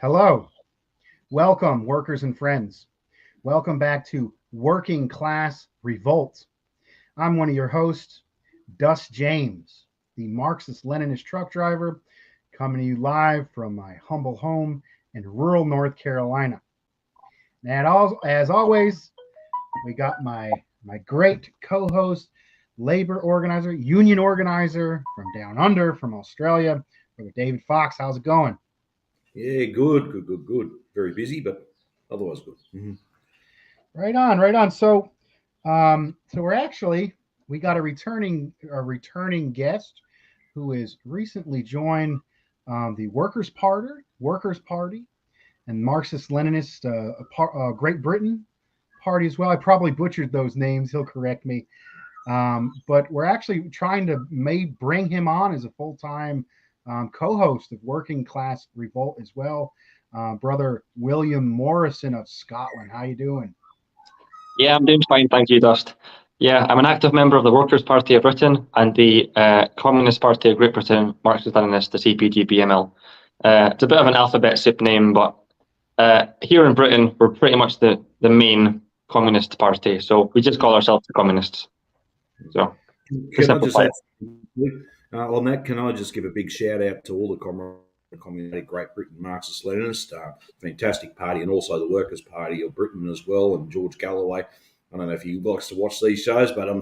Hello, welcome, workers and friends. Welcome back to Working Class Revolt. I'm one of your hosts, Dust James, the Marxist Leninist truck driver, coming to you live from my humble home in rural North Carolina. And as always, we got my great co-host, labor organizer, union organizer from down under, from Australia, Brother David Fox. How's it going? Yeah, good. Very busy, but otherwise good. Right on, right on. So we got a returning guest who is recently joined the Workers Party, and Marxist Leninist Great Britain Party as well. I probably butchered those names. He'll correct me. But we're actually trying to may bring him on as a full time co-host of Working Class Revolt as well. Brother William Morrison of Scotland. How you doing? Yeah, I'm doing fine, thank you, Dust. Yeah, I'm an active member of the Workers' Party of Britain and the Communist Party of Great Britain, Marxist-Leninist, the CPGBML. It's a bit of an alphabet soup name, but here in Britain, we're pretty much the main communist party, so we just call ourselves the communists. So, to Can I just simplify add it. on that? Can I just give a big shout out to all the communist Great Britain Marxist Leninist, fantastic party, and also the Workers' Party of Britain as well, and George Galloway. I don't know if he likes to watch these shows, but I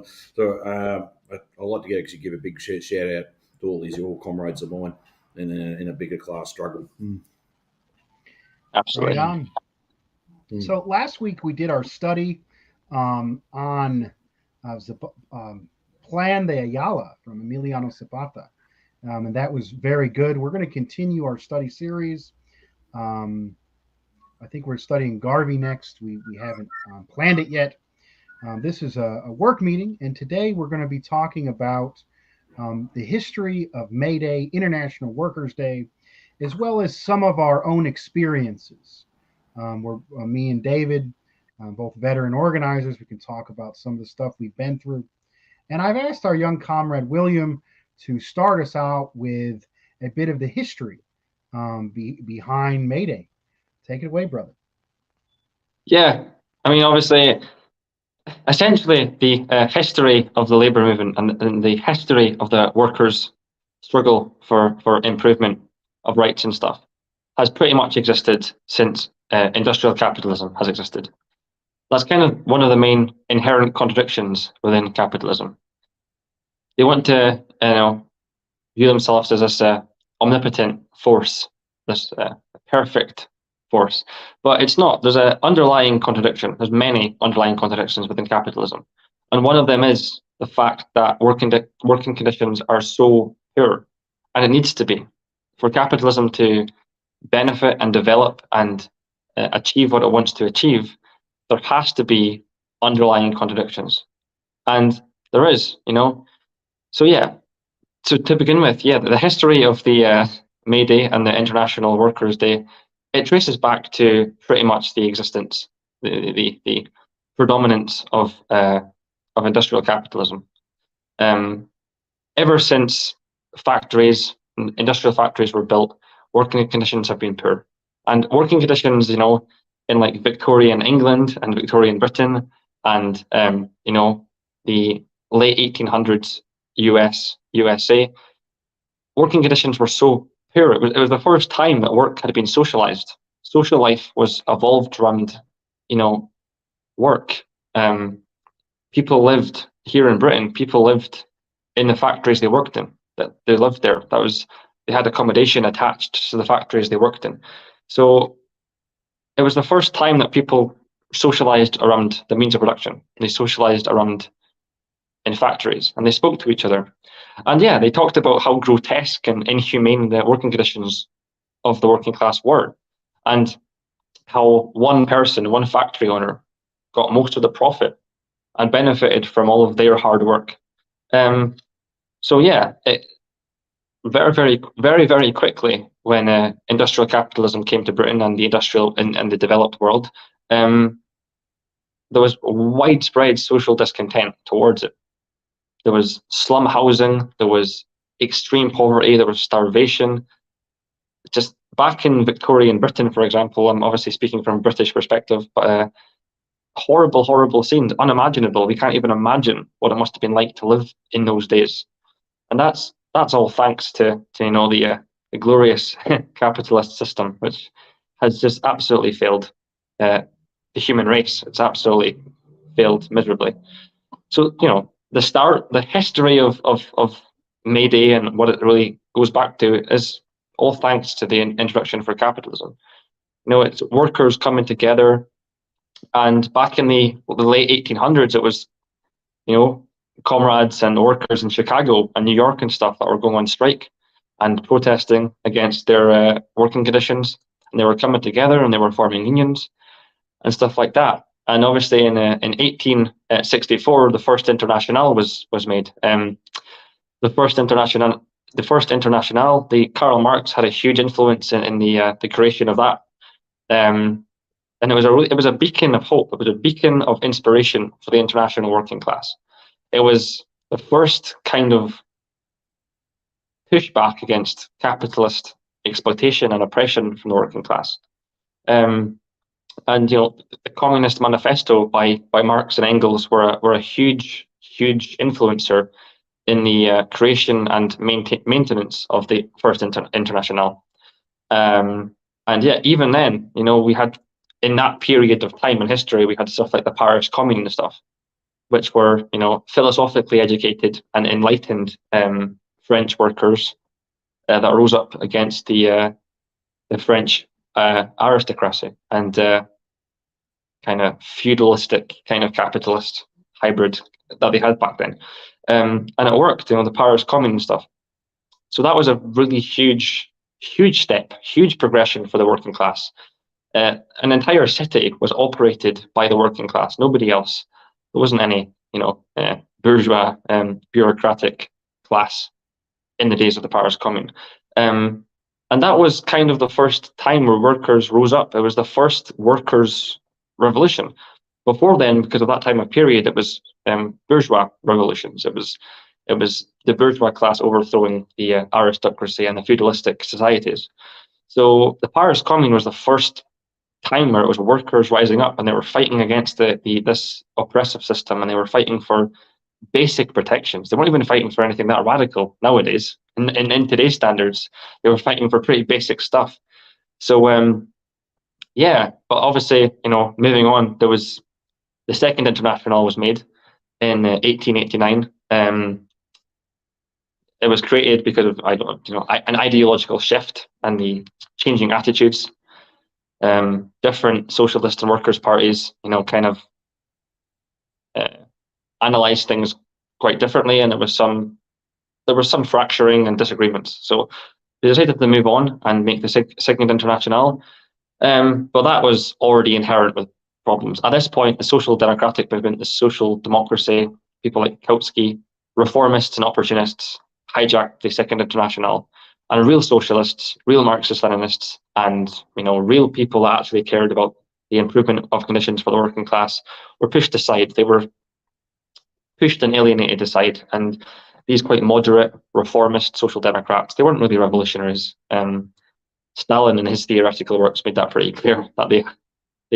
like to actually give a big shout out to all these all comrades of mine in a bigger class struggle. Right Absolutely. on. So last week we did our study on Plan de Ayala from Emiliano Zapata, and that was very good. We're going to continue our study series. Um, I think we're studying Garvey next. We haven't planned it yet. This is a work meeting, and today we're going to be talking about the history of May Day, International Workers' Day, as well as some of our own experiences. We're me and David, both veteran organizers. We can talk about some of the stuff we've been through. And I've asked our young comrade William to start us out with a bit of the history behind May Day. Take it away, brother. Yeah, I mean, obviously, essentially, the history of the labour movement and the history of the workers' struggle for improvement of rights and stuff has pretty much existed since industrial capitalism has existed. That's kind of one of the main inherent contradictions within capitalism. They want to, view themselves as this omnipotent force, this perfect force, but it's not. There's an underlying contradiction. There's many underlying contradictions within capitalism, and one of them is the fact that working conditions are so poor, and it needs to be for capitalism to benefit and develop and achieve what it wants to achieve. There has to be underlying contradictions, and there is. So yeah, so to begin with, yeah, the history of the May Day and the International Workers' Day, it traces back to pretty much the existence, the predominance of industrial capitalism. Ever since industrial factories were built, working conditions have been poor, and working conditions, in like Victorian England and Victorian Britain, and the late 1800s USA, working conditions were so poor. It was the first time that work had been socialized. Social life was evolved around, work. People lived here in Britain. People lived in the factories they worked in. That they lived there. They had accommodation attached to the factories they worked in. So it was the first time that people socialized around the means of production. They socialized around in factories, and they spoke to each other. And yeah, they talked about how grotesque and inhumane the working conditions of the working class were, and how one person, one factory owner, got most of the profit and benefited from all of their hard work. So yeah, very, very, very, very quickly, when industrial capitalism came to Britain and the developed world, there was widespread social discontent towards it. There was slum housing, there was extreme poverty, there was starvation. Just back in Victorian Britain, for example, I'm obviously speaking from a British perspective, but horrible, horrible scenes, unimaginable. We can't even imagine what it must have been like to live in those days. And that's all thanks to the glorious capitalist system, which has just absolutely failed the human race. It's absolutely failed miserably. So the history of May Day and what it really goes back to is all thanks to the introduction for capitalism. It's workers coming together, and back in the late 1800s, it was comrades and workers in Chicago and New York and stuff that were going on strike and protesting against their working conditions, and they were coming together and they were forming unions and stuff like that. And obviously, in 1864, the first Internationale was made. The first Internationale, Karl Marx had a huge influence in the creation of that. And it was a beacon of hope. It was a beacon of inspiration for the international working class. It was the first kind of pushback against capitalist exploitation and oppression from the working class. And the Communist Manifesto by Marx and Engels were a huge influencer in the creation and maintenance of the first Internationale. And yeah, even then, we had, in that period of time in history, we had stuff like the Paris Commune and stuff, which were philosophically educated and enlightened French workers that rose up against the French aristocracy and kind of feudalistic, kind of capitalist hybrid that they had back then. And it worked, the Paris Commune and stuff. So that was a really huge step, huge progression for the working class. An entire city was operated by the working class, nobody else. There wasn't any, bourgeois, bureaucratic class in the days of the Paris Commune. And that was kind of the first time where workers rose up. It was the first workers' revolution. Before then, because of that time of period, it was bourgeois revolutions. It was the bourgeois class overthrowing the aristocracy and the feudalistic societies. So the Paris Commune was the first time where it was workers rising up, and they were fighting against this oppressive system, and they were fighting for basic protections. They weren't even fighting for anything that radical nowadays. In today's standards, they were fighting for pretty basic stuff. So yeah, but obviously, moving on, there was the Second International was made in 1889. It was created because of an ideological shift and the changing attitudes. Different socialist and workers' parties, kind of analyzed things quite differently, and there was some fracturing and disagreements. So they decided to move on and make the Second International, but that was already inherent with problems. At this point, the social democratic movement, the social democracy, people like Kautsky, reformists and opportunists hijacked the Second International, and real socialists, real Marxist-Leninists, and real people that actually cared about the improvement of conditions for the working class were pushed aside. They were pushed and alienated aside, and these quite moderate reformist social democrats, they weren't really revolutionaries. Stalin in his theoretical works made that pretty clear, that they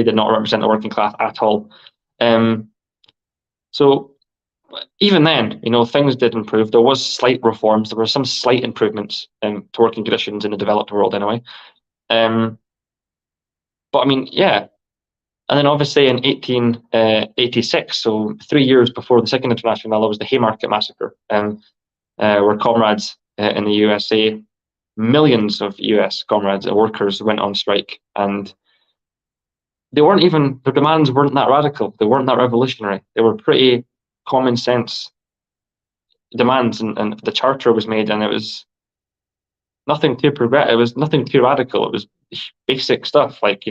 did not represent the working class at all. So even then, things did improve. There was slight reforms. There were some slight improvements to working conditions in the developed world anyway. But I mean, yeah. And then obviously in 1886, so 3 years before the Second International, there was the Haymarket Massacre, where comrades in the USA, millions of US comrades and workers went on strike, and their demands weren't that radical. They weren't that revolutionary. They were pretty common sense demands, and the charter was made, and it was nothing too it was nothing too radical. It was basic stuff like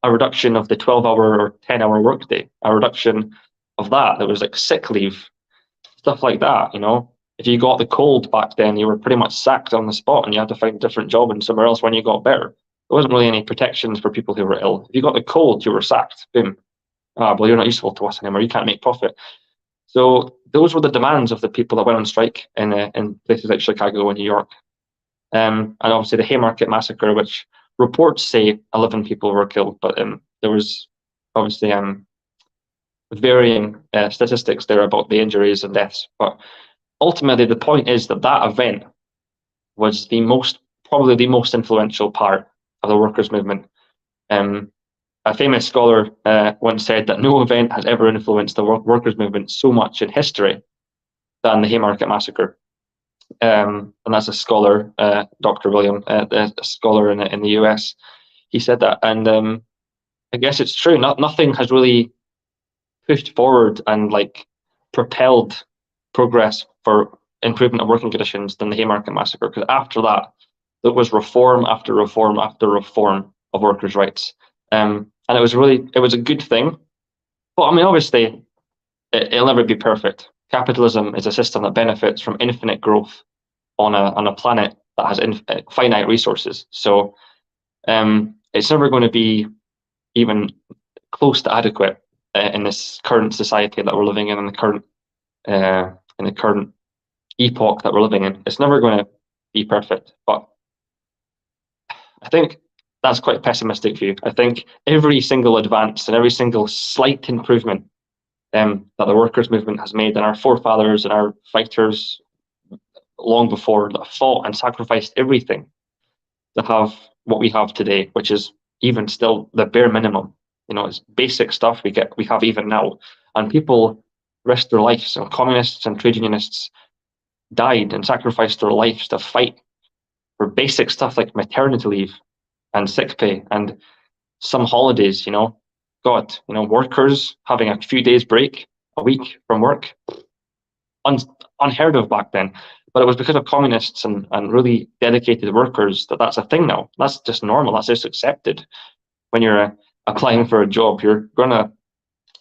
a reduction of the 12-hour or 10-hour workday, a reduction of that. There was like sick leave, stuff like that. If you got the cold back then, you were pretty much sacked on the spot, and you had to find a different job and somewhere else when you got better. There wasn't really any protections for people who were ill. If you got the cold, you were sacked. Boom. Well, you're not useful to us anymore. You can't make profit. So those were the demands of the people that went on strike in places like Chicago and New York. And obviously the Haymarket massacre, which reports say 11 people were killed, but there was obviously varying statistics there about the injuries and deaths. But ultimately, the point is that that event was probably the most influential part of the workers' movement. A famous scholar once said that no event has ever influenced the workers' movement so much in history than the Haymarket massacre. And that's a scholar, Dr. William, a scholar in the US. He said that, and I guess it's true. Nothing has really pushed forward and like propelled progress for improvement of working conditions than the Haymarket massacre. Because after that, there was reform after reform after reform of workers' rights, and it was a good thing. But I mean, obviously, it'll never be perfect. Capitalism is a system that benefits from infinite growth on a planet that has finite resources. So it's never going to be even close to adequate in this current society that we're living in the current epoch that we're living in. It's never going to be perfect. But I think that's quite a pessimistic view. I think every single advance and every single slight improvement that the workers' movement has made, and our forefathers and our fighters long before that fought and sacrificed everything to have what we have today, which is even still the bare minimum. You know, it's basic stuff we have even now. And people risked their lives. So communists and trade unionists died and sacrificed their lives to fight for basic stuff like maternity leave and sick pay and some holidays, you know. God, you know, workers having a few days break a week from work, unheard of back then. But it was because of communists and really dedicated workers that's a thing now. That's just normal. That's just accepted. When you're applying for a job, you're going to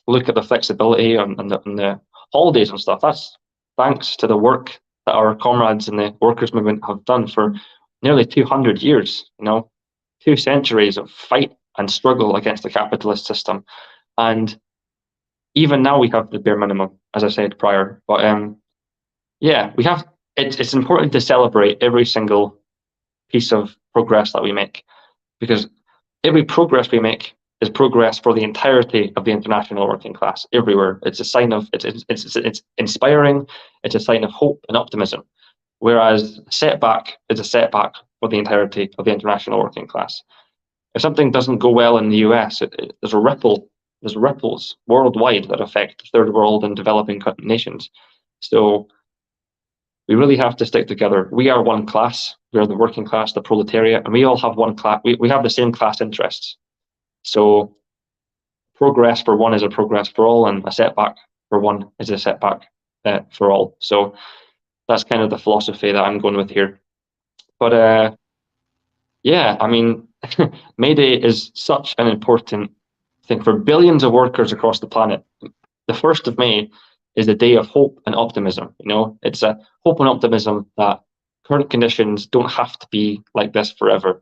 look at the flexibility and the holidays and stuff. That's thanks to the work that our comrades in the workers' movement have done for nearly 200 years, you know, 2 centuries of fight and struggle against the capitalist system. And even now we have the bare minimum, as I said prior. But yeah, we have. It's important to celebrate every single piece of progress that we make, because every progress we make is progress for the entirety of the international working class everywhere. It's a sign of it's inspiring. It's a sign of hope and optimism. Whereas a setback is a setback for the entirety of the international working class. If something doesn't go well in the US, there's ripples worldwide that affect third world and developing nations. So we really have to stick together. We are one class. We are the working class, the proletariat, and we all have one class. We have the same class interests. So progress for one is a progress for all, and a setback for one is a setback for all. So that's kind of the philosophy that I'm going with here. But yeah, I mean, May Day is such an important thing for billions of workers across the planet. The 1st of May is a day of hope and optimism. You know, it's a hope and optimism that current conditions don't have to be like this forever.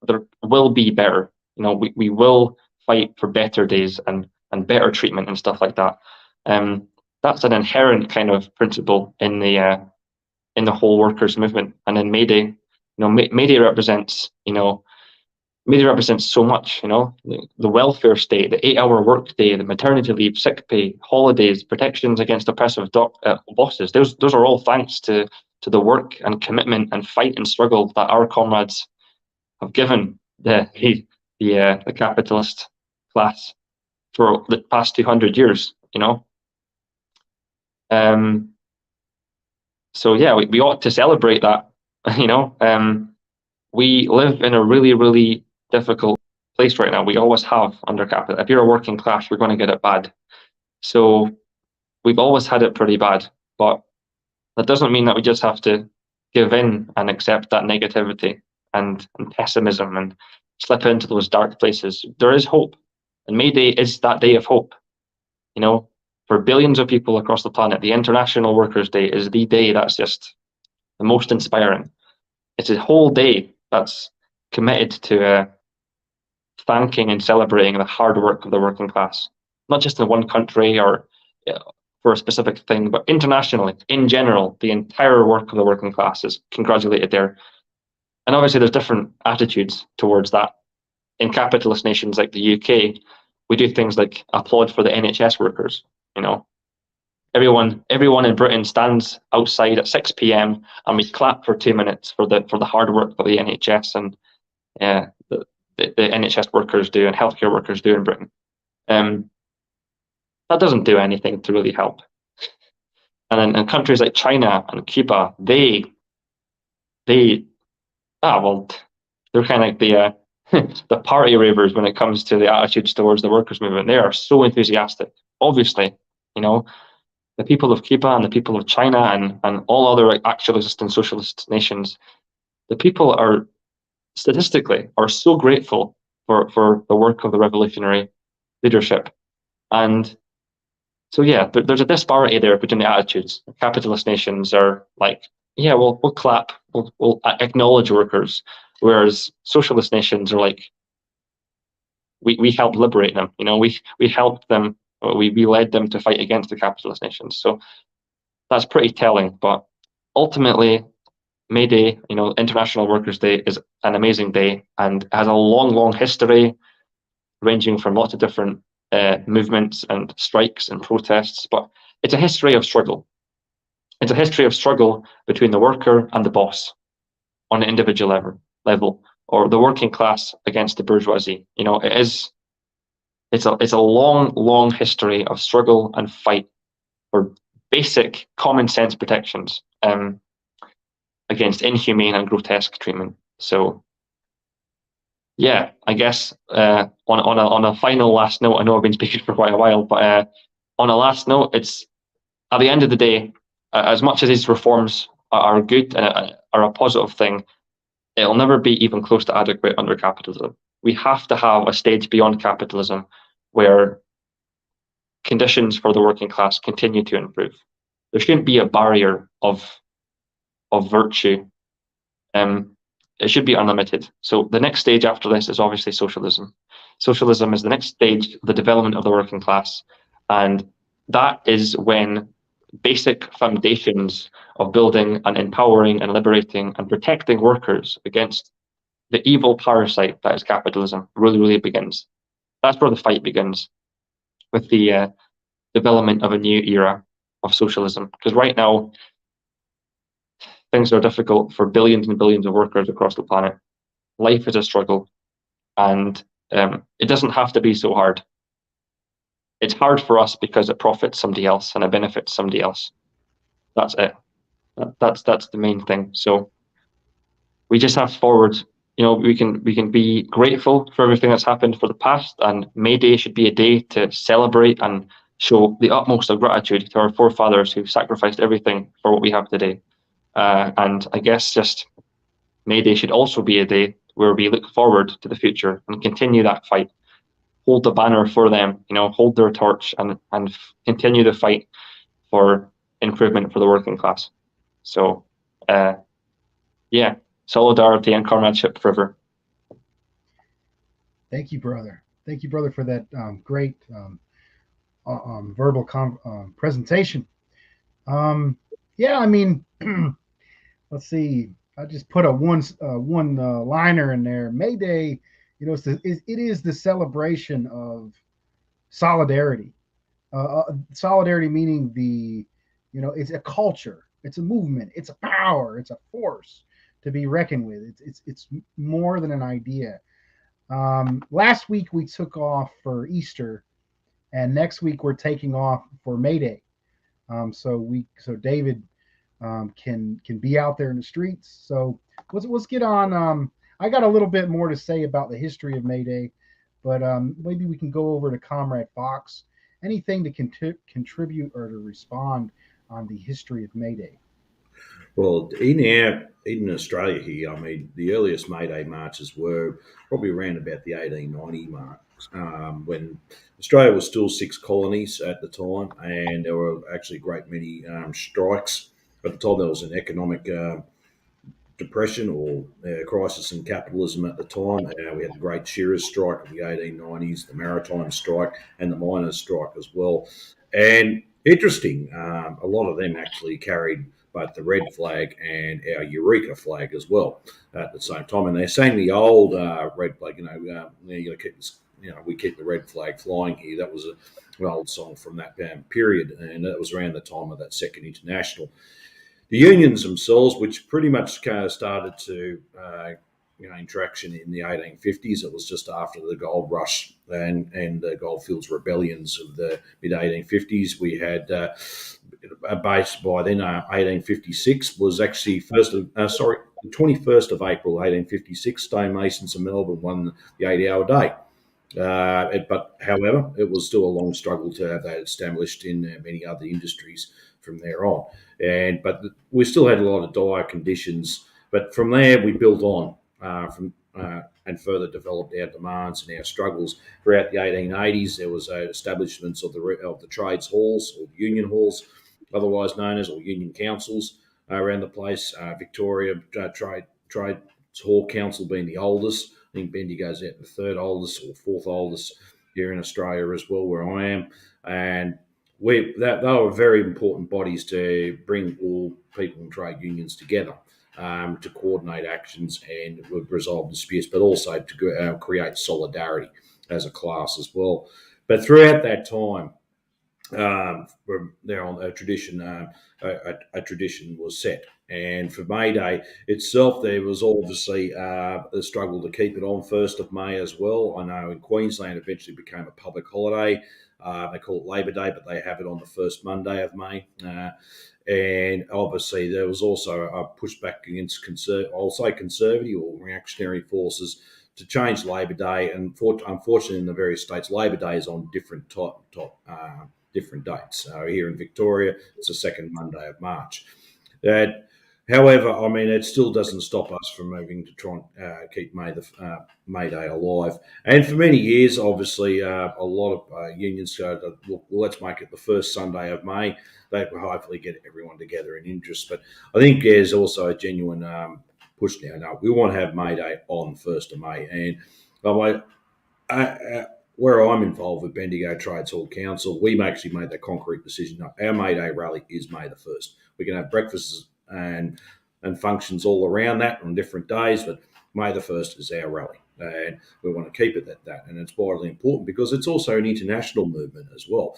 There will be better. You know, we will fight for better days and better treatment and stuff like that. That's an inherent kind of principle in the whole workers' movement. And then May Day, you know, May Day represents, you know, May represents so much, you know, the welfare state, the 8-hour work day, the maternity leave, sick pay, holidays, protections against oppressive bosses. Those are all thanks to the work and commitment and fight and struggle that our comrades have given the capitalist class for the past 200 years, you know. So yeah, we ought to celebrate that, you know. We live in a really, really difficult place right now. We always have under capital. If you're a working class, you're going to get it bad. So we've always had it pretty bad, but that doesn't mean that we just have to give in and accept that negativity and pessimism and slip into those dark places. There is hope, and May Day is that day of hope. You know, for billions of people across the planet, the International Workers' Day is the day that's just the most inspiring. It's a whole day that's committed to thanking and celebrating the hard work of the working class, not just in one country or for a specific thing, but internationally, in general, the entire work of the working class is congratulated there. And obviously there's different attitudes towards that. In capitalist nations like the UK, we do things like applaud for the NHS workers. Everyone in Britain stands outside at 6 p.m. and we clap for 2 minutes for the hard work that the NHS and the NHS workers do and healthcare workers do in Britain. That doesn't do anything to really help. And in countries like China and Cuba, they're kind of like the the party ravers when it comes to the attitudes towards the workers' movement. They are so enthusiastic. Obviously, the people of Cuba and the people of China and all other actualist and socialist nations, the people are statistically so grateful for the work of the revolutionary leadership. And so, yeah, there's a disparity there between the attitudes. Capitalist nations are like, yeah, we'll clap, we'll acknowledge workers, whereas socialist nations are like, we helped liberate them. We helped them. We led them to fight against the capitalist nations. So that's pretty telling. But ultimately, May Day, International Workers' Day, is an amazing day and has a long, long history, ranging from lots of different movements and strikes and protests. But it's a history of struggle. It's a history of struggle between the worker and the boss on an individual level, or the working class against the bourgeoisie. It's a long, long history of struggle and fight for basic common sense protections against inhumane and grotesque treatment. So, yeah, I guess on a final last note, I know I've been speaking for quite a while, but on a last note, it's at the end of the day, as much as these reforms are good and are a positive thing, it'll never be even close to adequate under capitalism. We have to have a stage beyond capitalism where conditions for the working class continue to improve. There shouldn't be a barrier of virtue. It should be unlimited. So the next stage after this is obviously socialism. Socialism is the next stage of the development of the working class, and that is when basic foundations of building and empowering and liberating and protecting workers against the evil parasite that is capitalism really, really begins. That's where the fight begins, with the development of a new era of socialism. Because right now, things are difficult for billions and billions of workers across the planet. Life is a struggle, and it doesn't have to be so hard. It's hard for us because it profits somebody else and it benefits somebody else. That's it. That's the main thing. So we just have forward. We can be grateful for everything that's happened for the past, and May Day should be a day to celebrate and show the utmost of gratitude to our forefathers who sacrificed everything for what we have today. And I guess just May Day should also be a day where we look forward to the future and continue that fight. Hold the banner for them, hold their torch and continue the fight for improvement for the working class. So, yeah, solidarity and comradeship forever. Thank you, brother. Thank you, brother, for that great verbal presentation. Yeah, I mean, let's see. I just put a one liner in there. May Day, it is the celebration of solidarity. Solidarity meaning it's a culture, it's a movement, it's a power, it's a force to be reckoned with. It's more than an idea. Last week we took off for Easter, and next week we're taking off for May Day. So David can be out there in the streets. So let's get on. I got a little bit more to say about the history of May Day, but maybe we can go over to Comrade Fox. Anything to contribute or to respond on the history of May Day? Well, in Australia here, I mean, the earliest May Day marches were probably around about the 1890 mark, when Australia was still 6 colonies at the time, and there were actually a great many strikes. At the time, there was an economic depression or crisis in capitalism at the time. We had the Great Shearers' Strike in the 1890s, the Maritime Strike, and the Miners' Strike as well. And interesting, a lot of them actually carried both the red flag and our Eureka flag as well at the same time. And they're saying the old red flag, you got to keep this, we keep the red flag flying here. That was an old song from that period, and that was around the time of that Second International. The unions themselves, which pretty much kind of started to gain traction in the 1850s. It was just after the gold rush and the goldfields rebellions of the mid 1850s. We had a base by then. 1856 was actually the 21st of April 1856. Stonemasons of Melbourne won the 8-hour day. But however, it was still a long struggle to have that established in many other industries from there on. But we still had a lot of dire conditions. But from there, we built on and further developed our demands and our struggles. Throughout the 1880s, there was establishments of the trades halls, or the union halls, otherwise known as, or union councils, around the place. Victoria Trades Hall Council being the oldest. I think Bendigo's out the third oldest or fourth oldest here in Australia as well, where I am. And they were very important bodies to bring all people and trade unions together to coordinate actions and resolve disputes, but also to create solidarity as a class as well. But throughout that time, there on a tradition was set. And for May Day itself, there was obviously a struggle to keep it on 1st of May as well. I know in Queensland it eventually became a public holiday. They call it Labor Day, but they have it on the first Monday of May. And obviously there was also a pushback against conservative or reactionary forces to change Labor Day. And unfortunately, in the various states, Labor Day is on different different dates. Here in Victoria, it's the second Monday of March. However, I mean, it still doesn't stop us from moving to try and keep May Day alive. And for many years, obviously, a lot of unions go, well, let's make it the first Sunday of May. That will hopefully get everyone together in interest. But I think there's also a genuine push now. No, we want to have May Day on 1st of May. And where I'm involved with Bendigo Trades Hall Council, we actually made that concrete decision. No, our May Day rally is May the 1st. We can have breakfasts and functions all around that on different days, but May the 1st is our rally. And we want to keep it at that. And it's vitally important because it's also an international movement as well.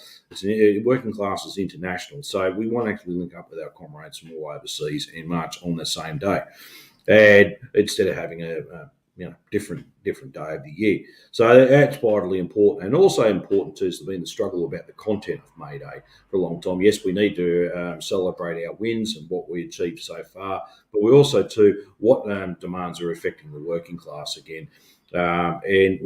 Working class is international. So we want to actually link up with our comrades from all overseas and march on the same day. And instead of having a different day of the year. So that's vitally important. And also important too has been the struggle about the content of May Day for a long time. Yes, we need to celebrate our wins and what we achieved so far, but we also too what demands are affecting the working class again. And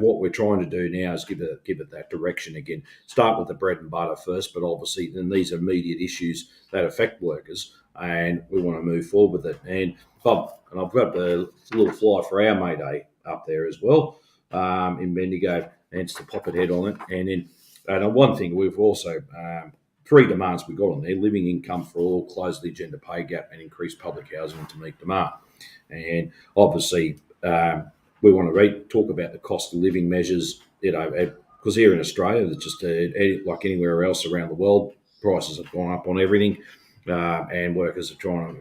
what we're trying to do now is give it that direction again. Start with the bread and butter first, but obviously then these are immediate issues that affect workers, and we want to move forward with it. And I've got a little flyer for our May Day up there as well in Bendigo, and it's the poppet head on it. And one thing we've also 3 demands we got on there: living income for all, close the gender pay gap, and increase public housing to meet demand. And obviously, we want to talk about the cost of living measures, because here in Australia, it's just like anywhere else around the world, prices have gone up on everything, and workers are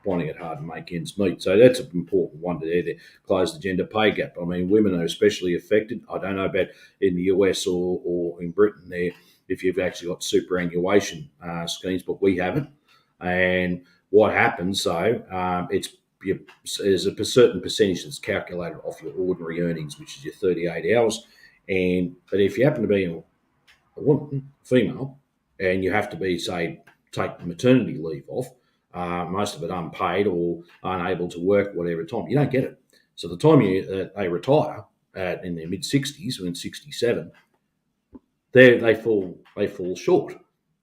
finding it hard to make ends meet. So that's an important one to close the gender pay gap. I mean, women are especially affected. I don't know about in the US or in Britain there if you've actually got superannuation schemes, but we haven't. And what happens, though, there's a certain percentage that's calculated off your ordinary earnings, which is your 38 hours. But if you happen to be a woman, female, and you have to be, say, take maternity leave off, most of it unpaid or unable to work whatever time, you don't get it. So the time they retire in their mid 60s or in 67, they fall short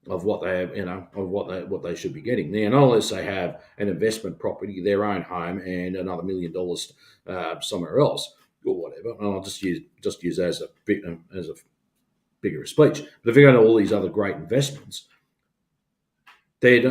of what they have, what they should be getting. Now, not unless they have an investment property, their own home, and another $1 million somewhere else or whatever. And I'll just use as a bigger speech. But if you go to all these other great investments, they're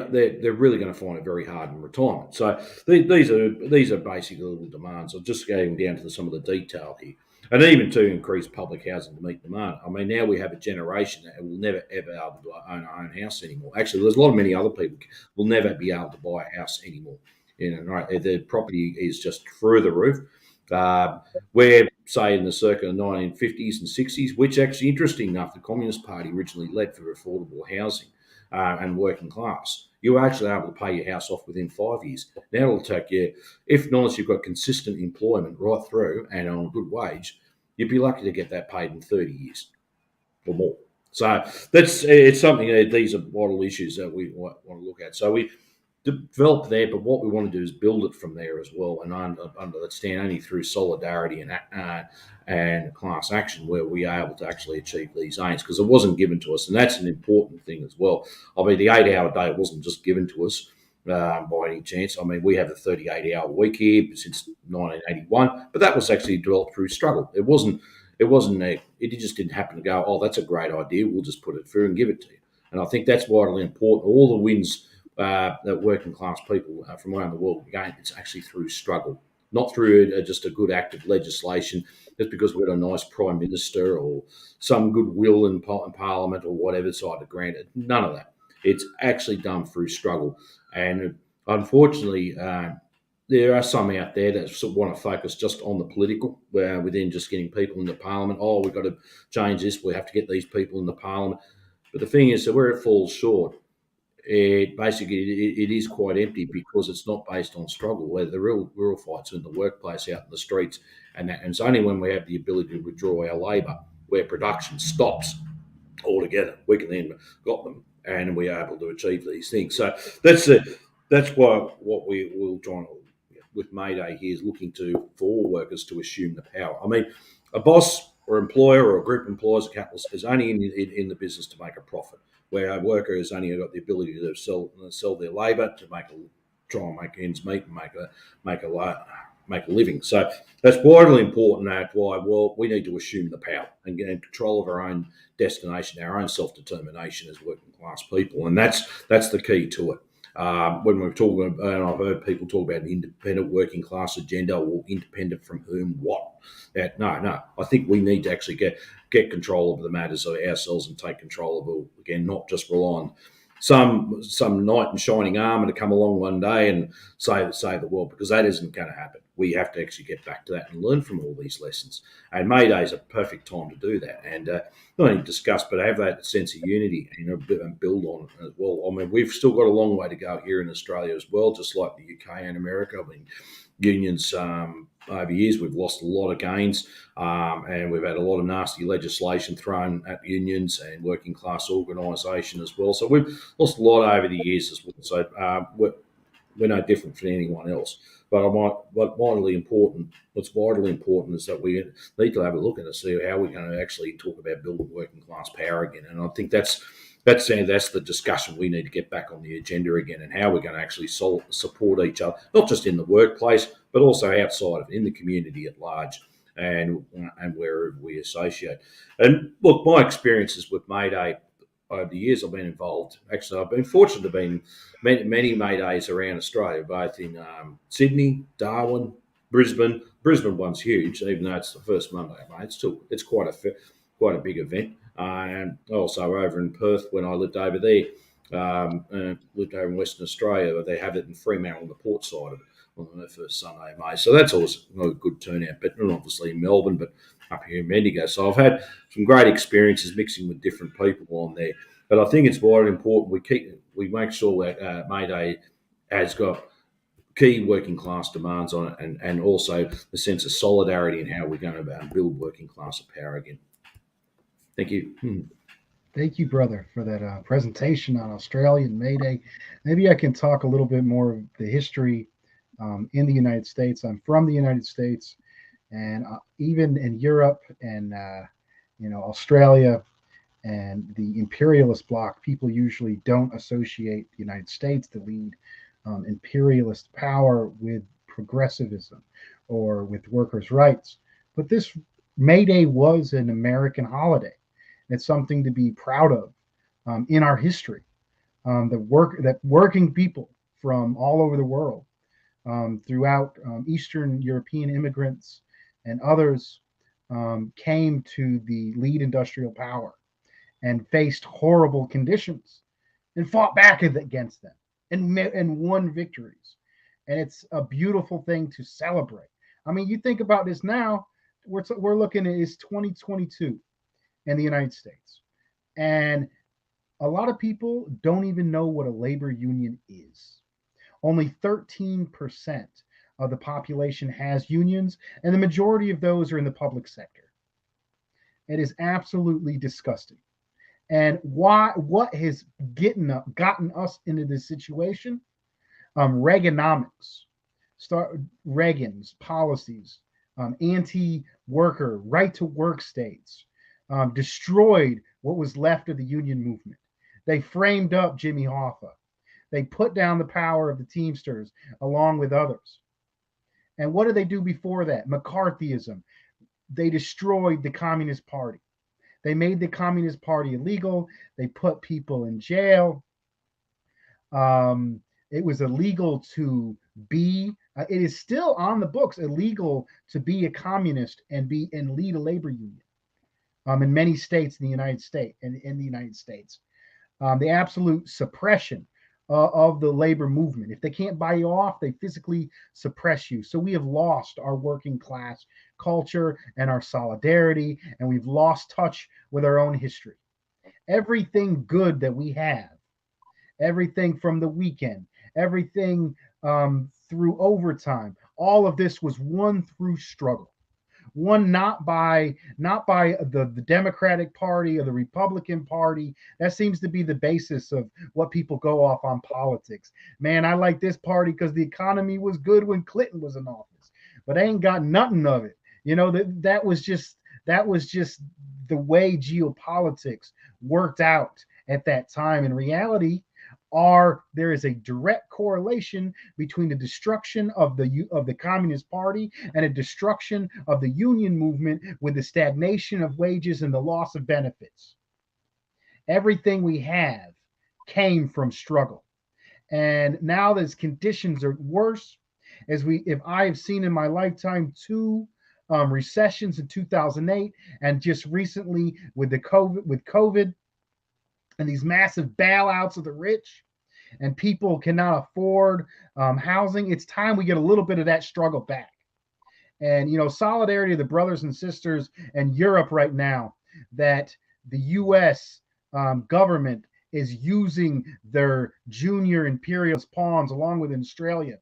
really going to find it very hard in retirement. So these are basically little demands. I'm just going down to some of the detail here. and even to increase public housing to meet demand. I mean, now we have a generation that will never ever be able to own our own house anymore. Actually, there's a lot of many other people will never be able to buy a house anymore. You know, right? The property is just through the roof. We're say in the circa 1950s and 60s, which actually, interesting enough, the Communist Party originally led for affordable housing and working class. You were actually able to pay your house off within 5 years. Now it'll take you, if not, you've got consistent employment right through and on a good wage, you'd be lucky to get that paid in 30 years or more. So it's something these are vital issues that we want to look at. So we develop there, but what we want to do is build it from there as well, and understand only through solidarity and class action where we are able to actually achieve these aims, because it wasn't given to us, and that's an important thing as well. I mean, the 8 hour day wasn't just given to us by any chance. I mean, we have a 38-hour week here since 1981, but that was actually developed through struggle. It wasn't. It just didn't happen to go, oh, that's a great idea, we'll just put it through and give it to you. And I think that's vitally important. All the wins that working class people from around the world gain, it's actually through struggle, not through just a good act of legislation, just because we've got a nice prime minister or some goodwill in Parliament or whatever side to grant it. None of that. It's actually done through struggle. And unfortunately, there are some out there that sort of want to focus just on the political, within just getting people into Parliament. Oh, we've got to change this. We have to get these people into Parliament. But the thing is that where it falls short, it is quite empty, because it's not based on struggle. Where the real fights are in the workplace, out in the streets, and it's only when we have the ability to withdraw our labour, where production stops altogether, we can then got them, and we are able to achieve these things. So that's why what we will try with May Day here is looking for all workers to assume the power. I mean, a boss or employer or a group of employers or capitalist is only in the business to make a profit, where a worker has only got the ability to sell their labour to try and make ends meet and make a living. So that's vitally important. That's why we need to assume the power and get in control of our own destination, our own self-determination as working class people, and that's the key to it. When we're talking, and I've heard people talk about an independent working class agenda, or independent from whom, what? No. I think we need to actually get control of the matters of ourselves and take control of it again, not just rely on some knight in shining armour to come along one day and save the world, because that isn't going to happen. We have to actually get back to that and learn from all these lessons. And May Day is a perfect time to do that, and not only discuss, but have that sense of unity and build on it as well. I mean, we've still got a long way to go here in Australia as well, just like the UK and America. I mean, unions over years, we've lost a lot of gains, and we've had a lot of nasty legislation thrown at unions and working class organisation as well. So we've lost a lot over the years as well. So we're no different from anyone else. But what's vitally important is that we need to have a look at and see how we're going to actually talk about building working class power again. And I think that's the discussion we need to get back on the agenda again, and how we're going to actually support each other, not just in the workplace, but also outside of it, in the community at large, and wherever we associate. And look, my experiences with May Day over the years I've been involved. Actually, I've been fortunate to be in many May Days around Australia, both in Sydney, Darwin, Brisbane. Brisbane one's huge, even though it's the first Monday of May. It's quite a big event. And also over in Perth when I lived over there, lived over in Western Australia. They have it in Fremantle on the port side of it on the first Sunday of May. So that's always a good turnout, but not obviously in Melbourne, but up here in Bendigo. So I've had some great experiences mixing with different people on there. But I think it's very important we make sure that May Day has got key working class demands on it, and also the sense of solidarity and how we're going to build working class power again. Thank you. Thank you, brother, for that presentation on Australian May Day. Maybe I can talk a little bit more of the history in the United States. I'm from the United States, and even in Europe and Australia and the imperialist bloc, people usually don't associate the United States to lead imperialist power with progressivism or with workers' rights. But this May Day was an American holiday. It's something to be proud of in our history. That working people from all over the world, throughout Eastern European immigrants and others, came to the lead industrial power and faced horrible conditions and fought back against them and won victories. And it's a beautiful thing to celebrate. I mean, you think about this now, we're looking at is 2022 in the United States. And a lot of people don't even know what a labor union is. Only 13% of the population has unions, and the majority of those are in the public sector. It is absolutely disgusting. And why? What has gotten us into this situation? Reaganomics, Reagan's policies, anti-worker, right-to-work states, destroyed what was left of the union movement. They framed up Jimmy Hoffa. They put down the power of the Teamsters along with others. And what did they do before that? McCarthyism. They destroyed the Communist Party. They made the Communist Party illegal. They put people in jail. It was illegal to be. It is still on the books illegal to be a communist and lead a labor union. In many states in the United States in the United States, the absolute suppression of the labor movement. If they can't buy you off, they physically suppress you. So we have lost our working class culture and our solidarity, and we've lost touch with our own history. Everything good that we have, everything from the weekend, everything through overtime, all of this was won through struggle. One not by the Democratic Party or the Republican Party. That seems to be the basis of what people go off on politics. Man, I like this party because the economy was good when Clinton was in office, but I ain't got nothing of it. That was just the way geopolitics worked out at that time. In reality, there is a direct correlation between the destruction of the Communist Party and a destruction of the union movement with the stagnation of wages and the loss of benefits. Everything we have came from struggle. And now those conditions are worse. If I have seen in my lifetime two recessions in 2008 and just recently with COVID and these massive bailouts of the rich, and people cannot afford housing, it's time we get a little bit of that struggle back. And, solidarity of the brothers and sisters in Europe right now, that the U.S. Government is using their junior imperialist pawns along with Australia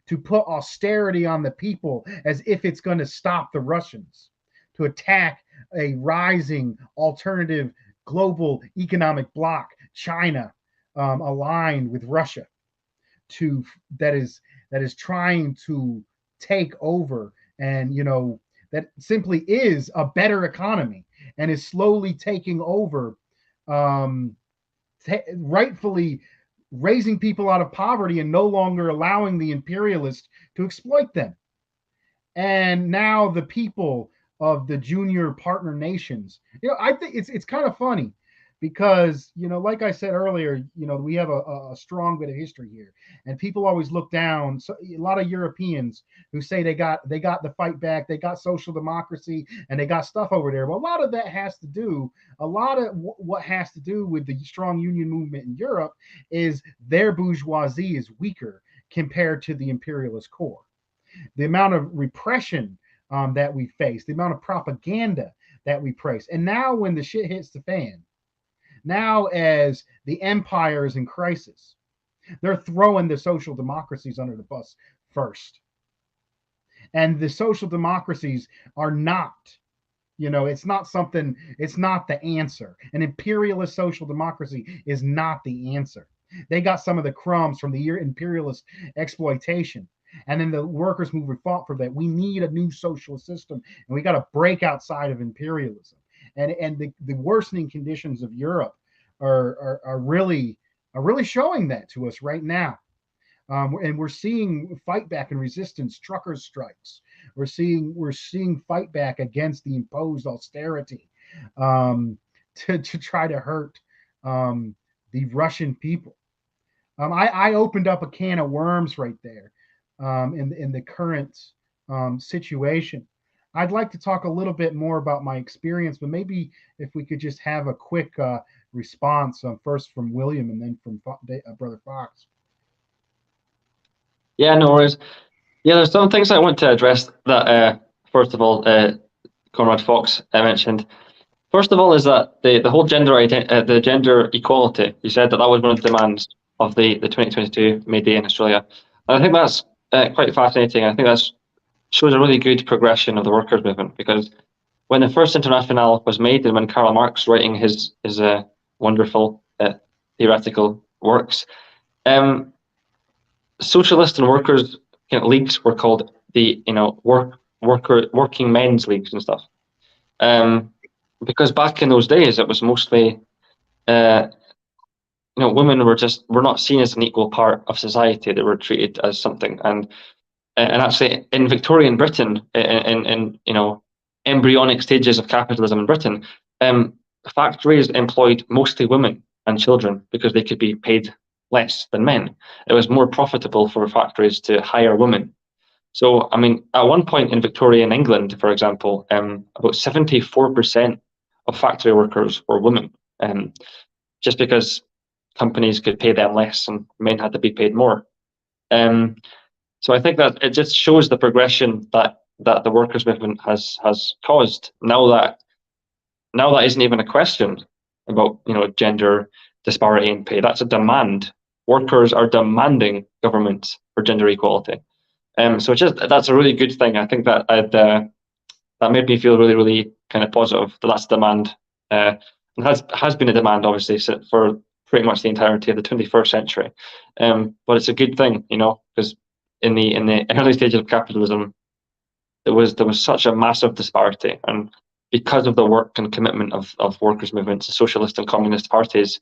to put austerity on the people as if it's going to stop the Russians, to attack a rising alternative global economic bloc, China, aligned with Russia, that is trying to take over, and that simply is a better economy and is slowly taking over, rightfully raising people out of poverty and no longer allowing the imperialists to exploit them. And now the people of the junior partner nations. I think it's kind of funny because, like I said earlier, we have a strong bit of history here, and people always look down. So a lot of Europeans who say they got the fight back, they got social democracy, and they got stuff over there. But a lot of what has to do with the strong union movement in Europe is their bourgeoisie is weaker compared to the imperialist core. The amount of repression that we face, the amount of propaganda that we praise. And now when the shit hits the fan, now as the empire is in crisis, they're throwing the social democracies under the bus first. And the social democracies are not, it's not the answer. An imperialist social democracy is not the answer. They got some of the crumbs from the imperialist exploitation. And then the workers' movement fought for that. We need a new social system, and we got to break outside of imperialism. And the worsening conditions of Europe are really showing that to us right now. And we're seeing fight back and resistance, truckers' strikes. We're seeing fight back against the imposed austerity to try to hurt the Russian people. I opened up a can of worms right there. In the current situation. I'd like to talk a little bit more about my experience, but maybe if we could just have a quick response, first from William and then from Brother Fox. Yeah, no worries. Yeah, there's some things I want to address that, first of all, Conrad Fox mentioned. First of all, is that the whole the gender equality. You said that was one of the demands of the 2022 May Day in Australia, and I think that's quite fascinating. I think that shows a really good progression of the workers' movement, because when the first International was made, and when Karl Marx writing his wonderful theoretical works, socialist and workers leagues were called the working men's leagues and stuff. Because back in those days, it was mostly women were not seen as an equal part of society. They were treated as something, and actually in Victorian Britain, in embryonic stages of capitalism in Britain, factories employed mostly women and children because they could be paid less than men. It was more profitable for factories to hire women. So, I mean, at one point in Victorian England, for example, about 74% of factory workers were women, just because companies could pay them less and men had to be paid more. So I think that it just shows the progression that the workers' movement has caused. Now that isn't even a question about gender disparity in pay. That's a demand. Workers are demanding government for gender equality. So that's a really good thing. I think that that made me feel really, really kind of positive that that's a demand. And has been a demand, obviously, for pretty much the entirety of the 21st century. But it's a good thing, because in the early stages of capitalism, there was such a massive disparity, and because of the work and commitment of workers' movements, the socialist and communist parties,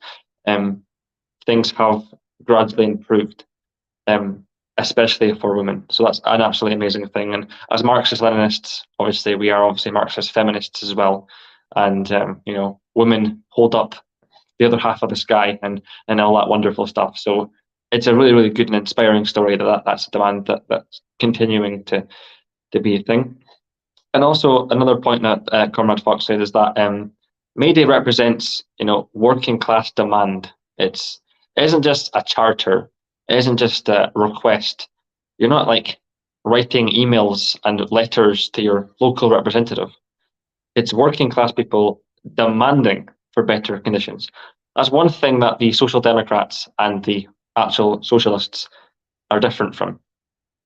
things have gradually improved, especially for women. So that's an absolutely amazing thing. And as Marxist-Leninists, obviously, we are obviously Marxist feminists as well. And women hold up the other half of the sky and all that wonderful stuff. So it's a really, really good and inspiring story that's a demand that's continuing to be a thing. And also another point that Conrad Fox said is that May Day represents working class demand. It isn't just a charter. It isn't just a request. You're not like writing emails and letters to your local representative. It's working class people demanding for better conditions. That's one thing that the Social Democrats and the actual socialists are different from.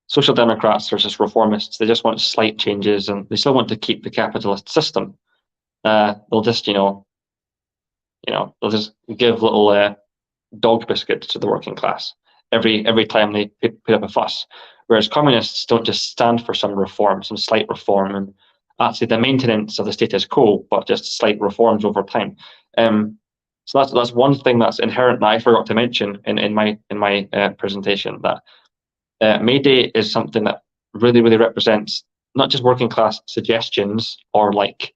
Social Democrats are just reformists. They just want slight changes, and they still want to keep the capitalist system. They'll just, they'll just give little dog biscuits to the working class every time they put up a fuss. Whereas communists don't just stand for some reform, some slight reform, and actually the maintenance of the status quo, but just slight reforms over time. So that's one thing that's inherent that I forgot to mention in my presentation, that May Day is something that really, really represents not just working class suggestions or like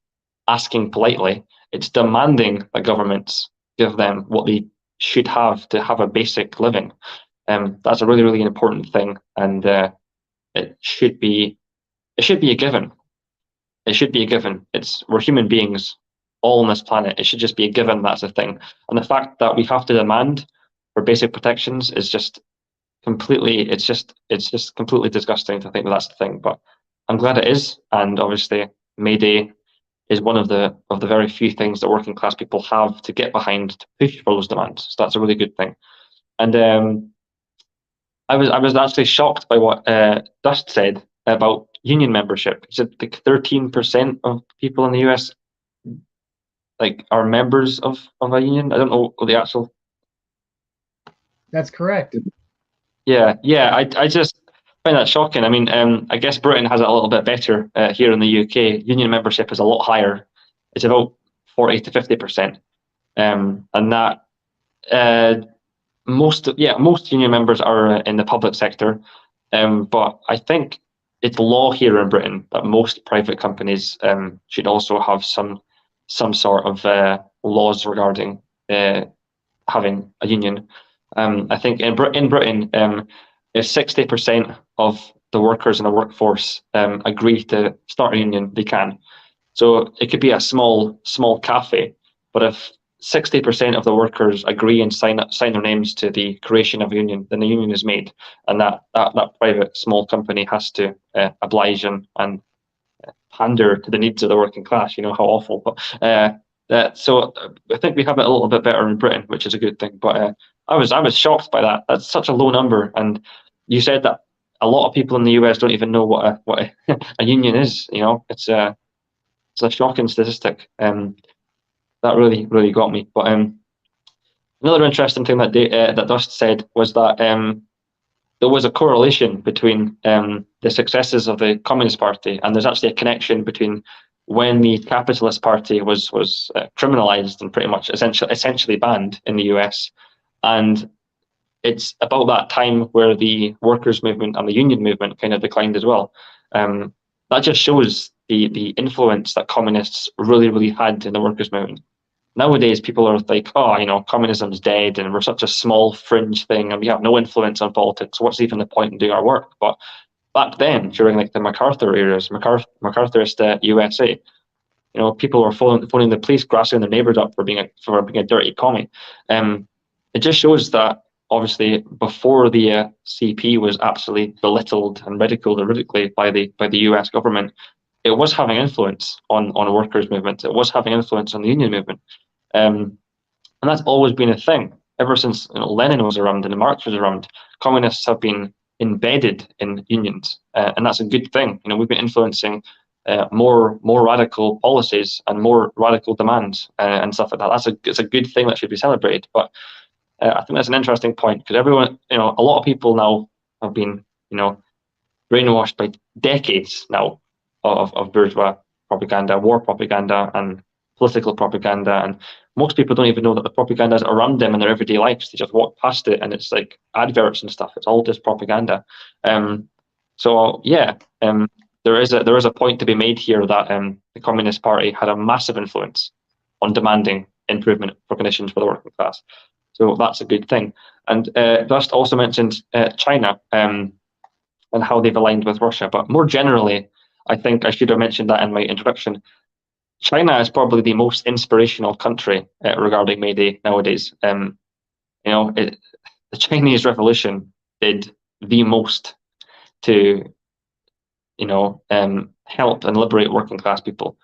asking politely. It's demanding that governments give them what they should have to have a basic living. That's a really, really important thing, and it should be a given. It should be a given. We're human beings, all on this planet. It should just be a given that's a thing. And the fact that we have to demand for basic protections is just completely. It's just completely disgusting to think that that's the thing. But I'm glad it is, and obviously May Day is one of the very few things that working class people have to get behind to push for those demands. So that's a really good thing. And I was actually shocked by what Dust said about union membership. He said like 13% of people in the US are members of a union. I don't know what the actual. That's correct. Yeah. I just find that shocking. I mean, I guess Britain has it a little bit better here in the UK. Union membership is a lot higher. It's about 40 to 50%, and that most union members are in the public sector, but I think it's law here in Britain that most private companies should also have some sort of laws regarding having a union. I think in Britain, if 60% of the workers in the workforce agree to start a union, they can. So it could be a small cafe, but if 60% of the workers agree and sign their names to the creation of a union, then the union is made, and that private small company has to oblige and pander to the needs of the working class. You know how awful, but so I think we have it a little bit better in Britain, which is a good thing. But I was shocked by that. That's such a low number, and you said that a lot of people in the US don't even know what a union is. You know, it's a shocking statistic. That really got me. But another interesting thing that Dust said was that there was a correlation between the successes of the Communist Party, and there's actually a connection between when the Capitalist Party was criminalized and pretty much essentially banned in the US, and it's about that time where the workers' movement and the union movement kind of declined as well. That just shows the influence that communists really had in the workers' movement. Nowadays, people are like, oh, you know, communism's dead and we're such a small fringe thing and we have no influence on politics. What's even the point in doing our work? But back then, during like the MacArthur eras, MacArthurist USA, you know, people were phoning the police, grassing their neighbors up for being a dirty commie. It just shows that obviously before the CP was absolutely belittled and ridiculed horrifically by the US government, it was having influence on workers' movements. It was having influence on the union movement. And that's always been a thing. Ever since Lenin was around and Marx was around, communists have been embedded in unions, and that's a good thing. You know, we've been influencing more radical policies and more radical demands and stuff like that. It's a good thing that should be celebrated. But I think that's an interesting point because everyone, you know, a lot of people now have been, you know, brainwashed by decades now of bourgeois propaganda, war propaganda, and political propaganda, and most people don't even know that the propaganda is around them in their everyday lives. They just walk past it, and it's like adverts and stuff. It's all just propaganda. So yeah, there is a point to be made here that the Communist Party had a massive influence on demanding improvement for conditions for the working class. So that's a good thing. And Dust also mentioned China and how they've aligned with Russia. But more generally, I think I should have mentioned that in my introduction. China is probably the most inspirational country regarding May Day nowadays. You know, the Chinese Revolution did the most to, you know, help and liberate working class people.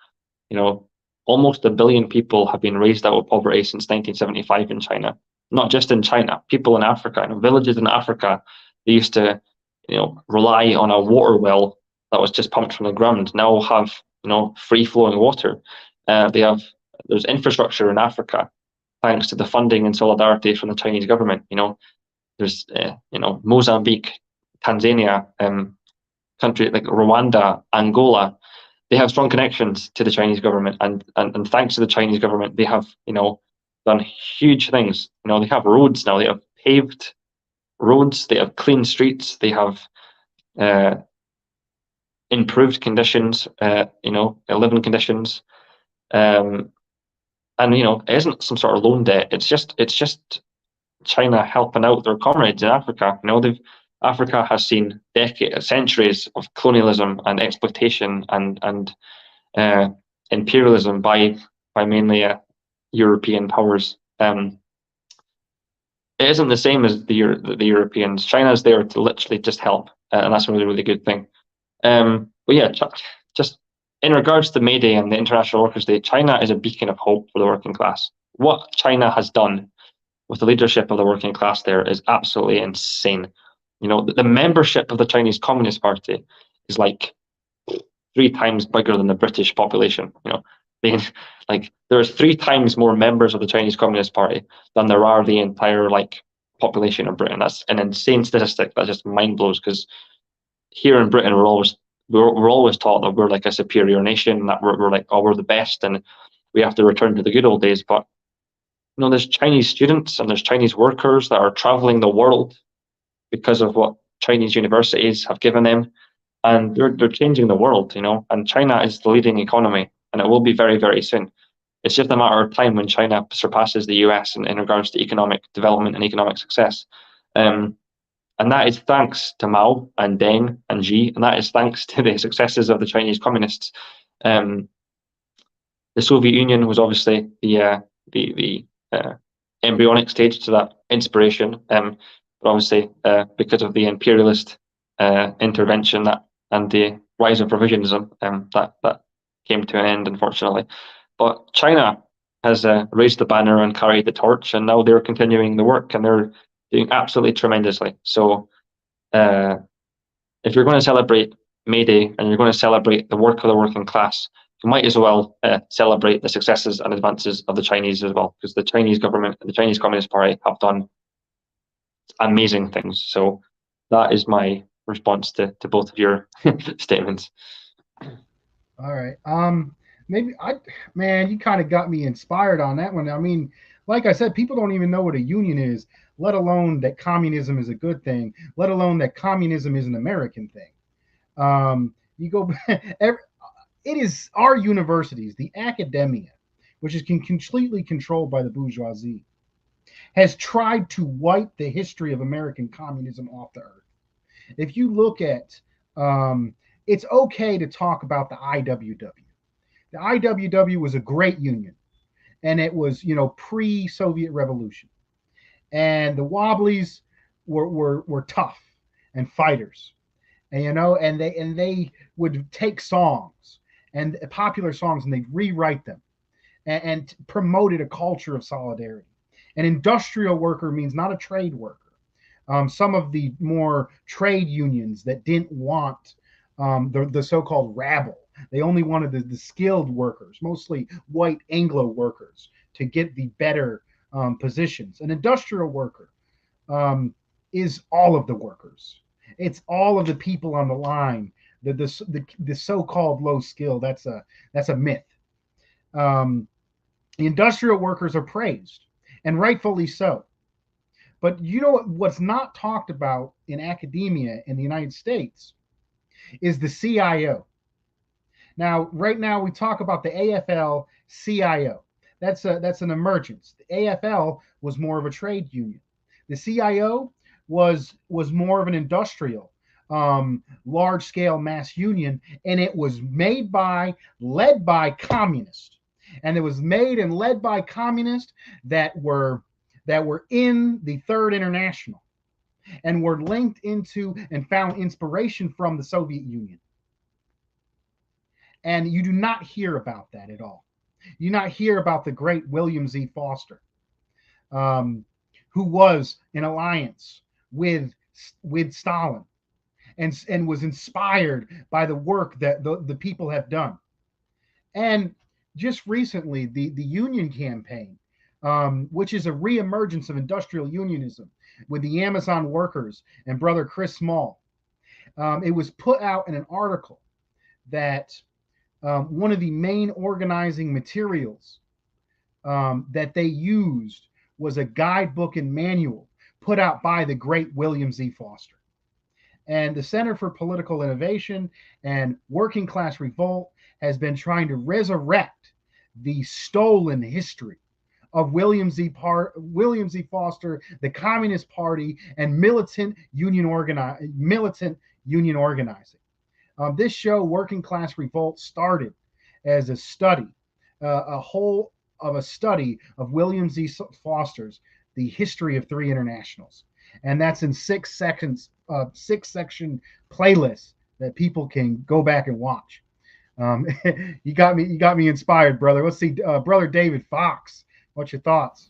You know, almost 1 billion people have been raised out of poverty since 1975 in China. Not just in China, people in Africa, you know, villages in Africa, they used to, you know, rely on a water well that was just pumped from the ground, now have, you know, free flowing water. There's infrastructure in Africa thanks to the funding and solidarity from the Chinese government. You know, there's you know, Mozambique, Tanzania, country like Rwanda, Angola, they have strong connections to the Chinese government, and thanks to the Chinese government, they have, you know, done huge things. You know, they have roads now, they have paved roads, they have clean streets, they have improved conditions, you know, living conditions, and you know, it isn't some sort of loan debt. It's just China helping out their comrades in Africa. You know, Africa has seen centuries of colonialism and exploitation and imperialism by mainly European powers. It isn't the same as the Europeans. China's there to literally just help, and that's a really good thing. But yeah, just in regards to May Day and the International Workers' Day, China is a beacon of hope for the working class. What China has done with the leadership of the working class there is absolutely insane. You know, the membership of the Chinese Communist Party is like 3 times bigger than the British population. You know, like there's 3 times more members of the Chinese Communist Party than there are the entire like population of Britain. That's an insane statistic that just mind blows, because here in Britain we're always taught that we're like a superior nation, that we're like, oh, we're the best and we have to return to the good old days. But you know, there's Chinese students and there's Chinese workers that are traveling the world because of what Chinese universities have given them, and they're changing the world, you know. And China is the leading economy, and it will be very soon. It's just a matter of time when China surpasses the US in regards to economic development and economic success. And And that is thanks to Mao and Deng and Xi, and that is thanks to the successes of the Chinese communists. The Soviet Union was obviously the embryonic stage to that inspiration, but obviously because of the imperialist intervention and the rise of revisionism, that came to an end, unfortunately. But China has raised the banner and carried the torch, and now they're continuing the work, and they're doing absolutely tremendously. So if you're going to celebrate May Day and you're going to celebrate the work of the working class, you might as well celebrate the successes and advances of the Chinese as well, because the Chinese government and the Chinese Communist Party have done amazing things. So that is my response to both of your statements. All right. Maybe man, you kind of got me inspired on that one. I mean, like I said, people don't even know what a union is, let alone that communism is a good thing, let alone that communism is an American thing. You go, it is our universities, the academia, which is completely controlled by the bourgeoisie, has tried to wipe the history of American communism off the earth. If you look at, it's okay to talk about the IWW. The IWW was a great union, and it was, pre-Soviet Revolution, and the Wobblies were tough and fighters, and they would take songs and popular songs and they'd rewrite them and promoted a culture of solidarity. An industrial worker means not a trade worker. Some of the more trade unions that didn't want the so-called rabble, they only wanted the skilled workers, mostly white Anglo workers, to get the better positions. An industrial worker is all of the workers. It's all of the people on the line. The so-called low skill, that's a myth. The industrial workers are praised, and rightfully so. But you know what's not talked about in academia in the United States is the CIO. Now, right now we talk about the AFL CIO. That's an emergence. The AFL was more of a trade union. The CIO was more of an industrial, large scale mass union, and it was led by communists, and it was made and led by communists that were in the Third International and were linked into and found inspiration from the Soviet Union. And you do not hear about that at all. You do not hear about the great William Z. Foster, who was in alliance with Stalin and was inspired by the work that the people have done. And just recently, the Union Campaign, which is a reemergence of industrial unionism with the Amazon workers and brother Chris Small. It was put out in an article that one of the main organizing materials that they used was a guidebook and manual put out by the great William Z. Foster. And the Center for Political Innovation and Working Class Revolt has been trying to resurrect the stolen history of William Z. Foster, the Communist Party, and militant union organizing. This show, Working Class Revolt, started as a study, a study of William Z. Foster's The History of Three Internationals, and that's in 6 seconds, 6-section playlist that people can go back and watch. You got me inspired, brother. Let's see, brother David Fox. What's your thoughts?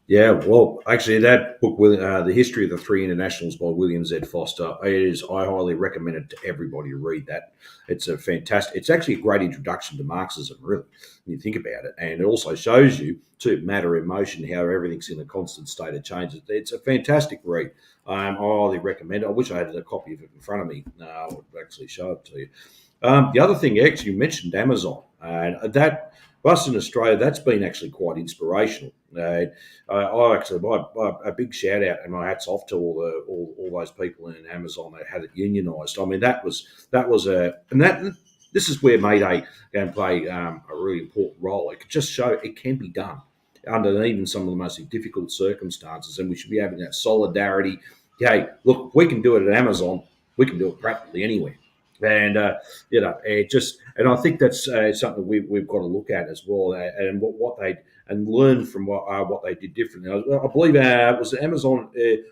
Yeah, well, actually, that book, The History of the Three Internationals by William Z. Foster, I highly recommend it to everybody to read that. It's it's actually a great introduction to Marxism, really, when you think about it. And it also shows you, too, matter and motion, how everything's in a constant state of change. It's a fantastic read. I highly recommend it. I wish I had a copy of it in front of me. I would actually show it to you. The other thing, actually, you mentioned Amazon, and that for us in Australia, that's been actually quite inspirational. I actually, a big shout out and my hats off to all those people in Amazon that had it unionised. I mean, this is where Mayday can play a really important role. It could just show it can be done under even some of the most difficult circumstances, and we should be having that solidarity hey, look, we can do it at Amazon. We can do it practically anywhere. And it just, and I think that's something we've got to look at as well, and what they and learn from what they did differently. I believe it was Amazon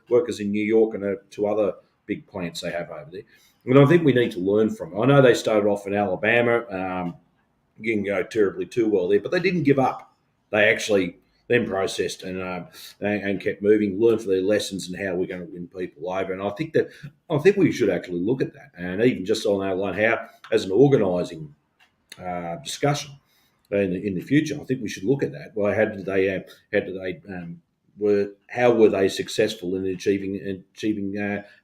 workers in New York and two other big plants they have over there. And I think we need to learn from it. I know they started off in Alabama. Didn't go terribly too well there, but they didn't give up. They actually then processed and kept moving, learned from their lessons and how we're going to win people over. And I think we should actually look at that, and even just on that line, how as an organising discussion in the future, I think we should look at that. Well, how were they successful in achieving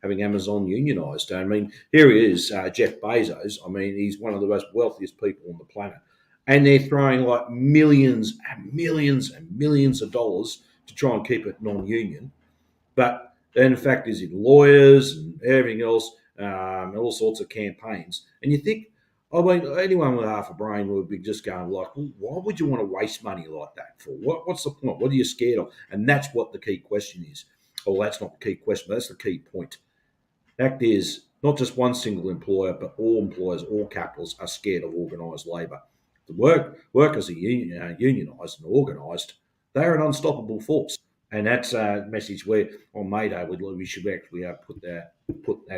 having Amazon unionised? I mean, here he is, Jeff Bezos. I mean, he's one of the most wealthiest people on the planet, and they're throwing like millions and millions and millions of dollars to try and keep it non-union. But then the fact is, in lawyers and everything else, all sorts of campaigns, and you think, I mean, anyone with half a brain would be just going like, well, why would you want to waste money like that for? What's the point? What are you scared of? And that's what the key question is. Well, that's not the key question, but that's the key point. Fact is, not just one single employer, but all employers, all capitals are scared of organised labour. The workers are unionised and organised. They're an unstoppable force, and that's a message where on May Day we should actually put that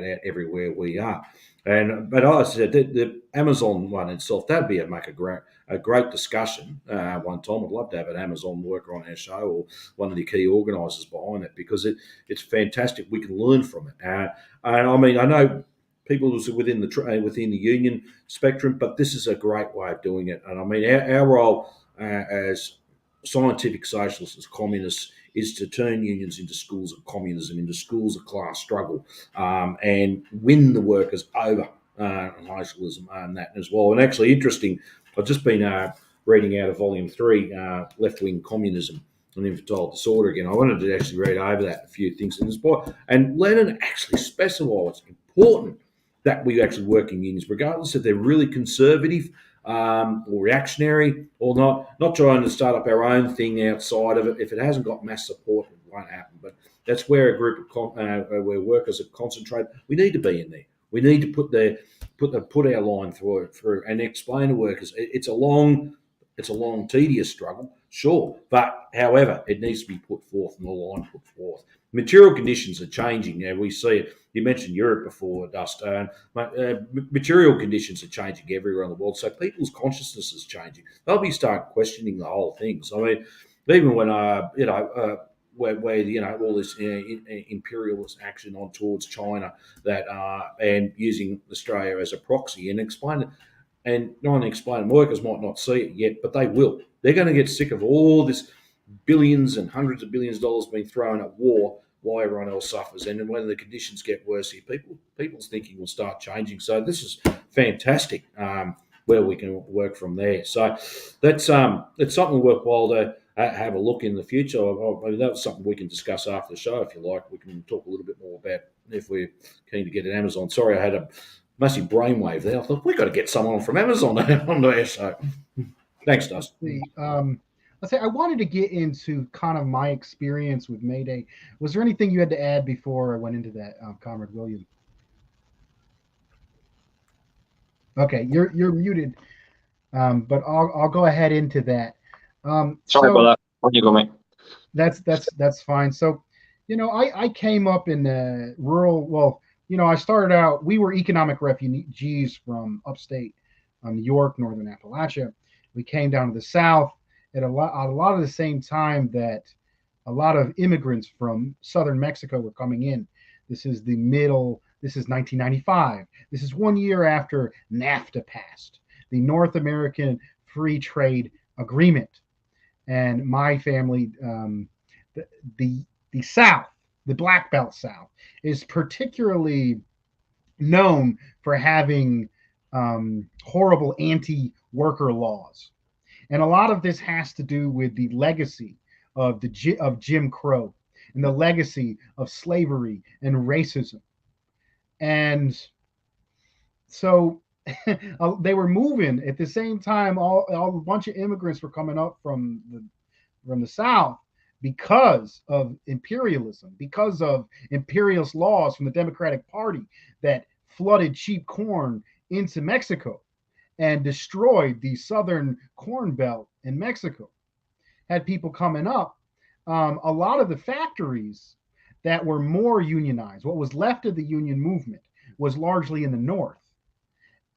out everywhere we are. And but I said the Amazon one itself that'd be make a great discussion one time. I'd love to have an Amazon worker on our show or one of the key organisers behind it because it's fantastic. We can learn from it. And I mean, I know people who are within the union spectrum, but this is a great way of doing it. And I mean, our role as scientific socialists, as communists, is to turn unions into schools of communism, into schools of class struggle, and win the workers over socialism and that as well. And actually, interesting, I've just been reading out of Volume 3, Left Wing Communism and Infantile Disorder again. I wanted to actually read over that, a few things in this book. And Lenin actually specifies it's important that we actually work in unions, regardless if they're really conservative or reactionary or not trying to start up our own thing outside of it. If it hasn't got mass support, it won't happen. But that's where a group of where workers are concentrated. We need to be in there. We need to put our line through and explain to workers it's a long, tedious struggle, sure, but however, it needs to be put forth and the line put forth. Material conditions are changing now. We see it. You mentioned Europe before, Dust. Material conditions are changing everywhere in the world, so people's consciousness is changing. They'll be start questioning the whole things. I mean, even when where all this imperialist action on towards China that and using Australia as a proxy and explain. And not only explain, workers might not see it yet, but they will. They're going to get sick of all this billions and hundreds of billions of dollars being thrown at war while everyone else suffers. And when the conditions get worse here, people's thinking will start changing. So this is fantastic where we can work from there. So that's it's something worthwhile to have a look in the future. I mean, that's something we can discuss after the show if you like. We can talk a little bit more about if we're keen to get it Amazon. Sorry, I had a massive brainwave there. I thought we've got to get someone from Amazon on our show. Thanks, Dustin. Let's say I wanted to get into kind of my experience with May Day. Was there anything you had to add before I went into that, Comrade William? Okay, you're muted, but I'll go ahead into that. Sorry about that. Where you go, mate? That's fine. So, I came up in the rural. Well, I started out. We were economic refugees from upstate New York, northern Appalachia. We came down to the South at a lot of the same time that a lot of immigrants from southern Mexico were coming in. This is 1995. This is 1 year after NAFTA passed, the North American Free Trade Agreement. And my family, the South, the Black Belt South, is particularly known for having horrible anti-worker laws. And a lot of this has to do with the legacy of Jim Crow and the legacy of slavery and racism. And so they were moving at the same time. A bunch of immigrants were coming up from the South. because of imperialism, because of imperialist laws from the Democratic Party that flooded cheap corn into Mexico and destroyed the southern corn belt in Mexico, had people coming up. A lot of the factories that were more unionized, what was left of the union movement, was largely in the north.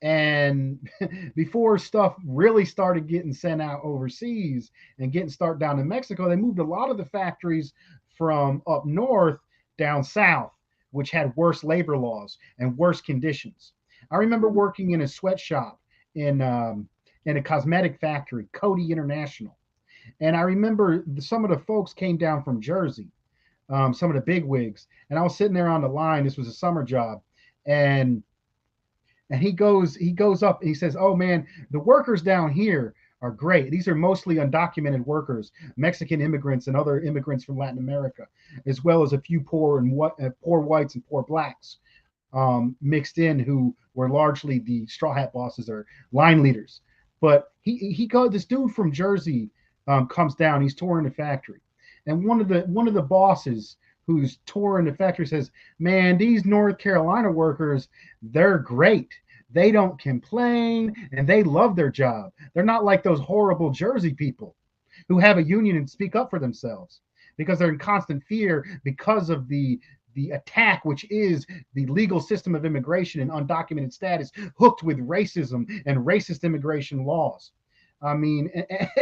And before stuff really started getting sent out overseas and getting started down in Mexico, they moved a lot of the factories from up north down south, which had worse labor laws and worse conditions. I remember working in a sweatshop in a cosmetic factory, Coty International, and I remember some of the folks came down from Jersey, some of the big wigs, and I was sitting there on the line. This was a summer job, and he goes up and he says, "Oh man, the workers down here are great. These are mostly undocumented workers, Mexican immigrants and other immigrants from Latin America, as well as a few poor whites and poor blacks mixed in, who were largely the straw hat bosses or line leaders." But he got this dude from Jersey comes down. He's touring the factory, and one of the bosses who's touring the factory says, "Man, these North Carolina workers, they're great. They don't complain and they love their job. They're not like those horrible Jersey people who have a union and speak up for themselves because they're in constant fear because of the attack, which is the legal system of immigration and undocumented status, hooked with racism and racist immigration laws. I mean,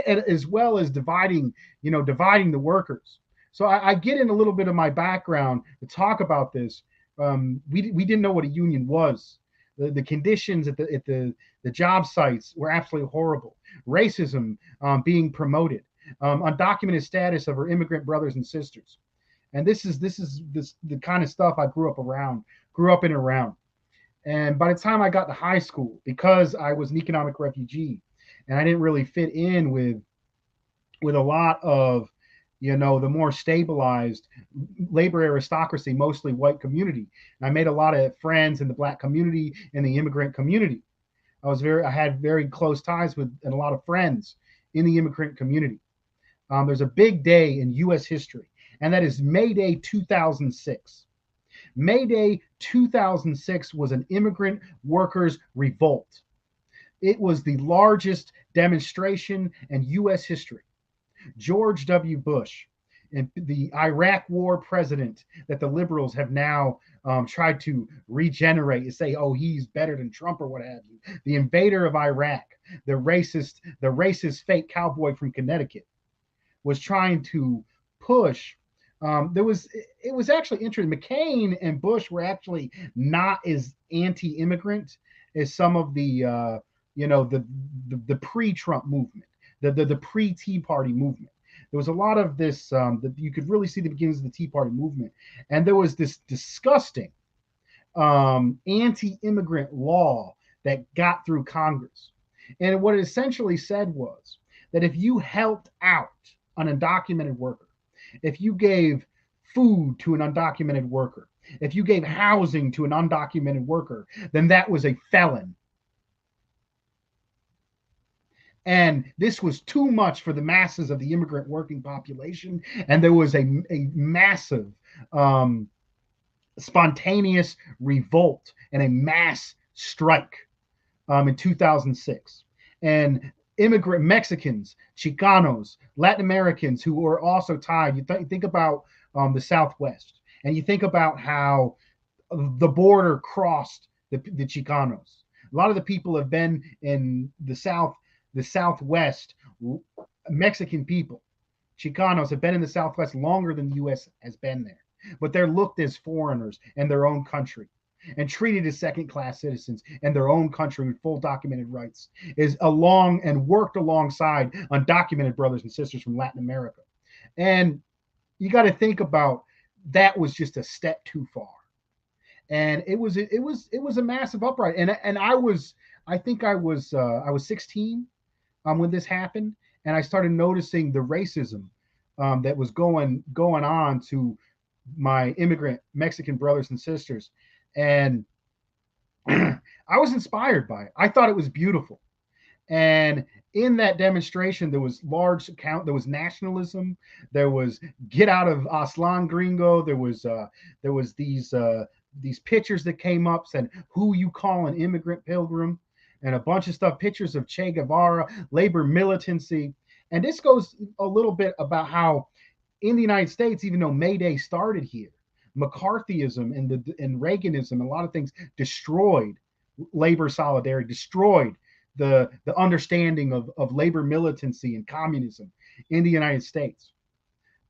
as well as dividing the workers." So I get in a little bit of my background to talk about this. We didn't know what a union was. The conditions at the job sites were absolutely horrible. Racism being promoted, undocumented status of our immigrant brothers and sisters, and this is the kind of stuff I grew up in and around. And by the time I got to high school, because I was an economic refugee, and I didn't really fit in with a lot of the more stabilized labor aristocracy, mostly white community. And I made a lot of friends in the black community and the immigrant community. I had very close ties with and a lot of friends in the immigrant community. There's a big day in U.S. history, and that is May Day 2006. May Day 2006 was an immigrant workers' revolt. It was the largest demonstration in U.S. history. George W. Bush, and the Iraq War president that the liberals have now tried to regenerate and say, "Oh, he's better than Trump" or what have you. The invader of Iraq, the racist fake cowboy from Connecticut, was trying to push. It was actually interesting. McCain and Bush were actually not as anti-immigrant as some of the pre-Trump movement, the pre-Tea Party movement. There was a lot of this that you could really see the beginnings of the Tea Party movement, and there was this disgusting anti-immigrant law that got through Congress. And what it essentially said was that if you helped out an undocumented worker, if you gave food to an undocumented worker, if you gave housing to an undocumented worker, then that was a felon. And this was too much for the masses of the immigrant working population. And there was a massive spontaneous revolt and a mass strike in 2006. And immigrant Mexicans, Chicanos, Latin Americans who were also tied. You think about the Southwest, and you think about how the border crossed the Chicanos. A lot of the people have been in the Southwest. Mexican people, Chicanos, have been in the Southwest longer than the U.S. has been there, but they're looked as foreigners in their own country and treated as second-class citizens in their own country with full documented rights, is along and worked alongside undocumented brothers and sisters from Latin America. And you got to think about that was just a step too far. And it was a massive uprising. And I think I was 16 when this happened, and I started noticing the racism that was going on to my immigrant Mexican brothers and sisters. And I was inspired by it. I thought it was beautiful. And in that demonstration, there was there was nationalism, there was get out of Aslan Gringo, there was these pictures that came up saying who you call an immigrant pilgrim, and a bunch of stuff, pictures of Che Guevara, labor militancy. And this goes a little bit about how in the United States, even though May Day started here, McCarthyism and Reaganism and a lot of things destroyed labor solidarity, destroyed the understanding of labor militancy and communism in the United States.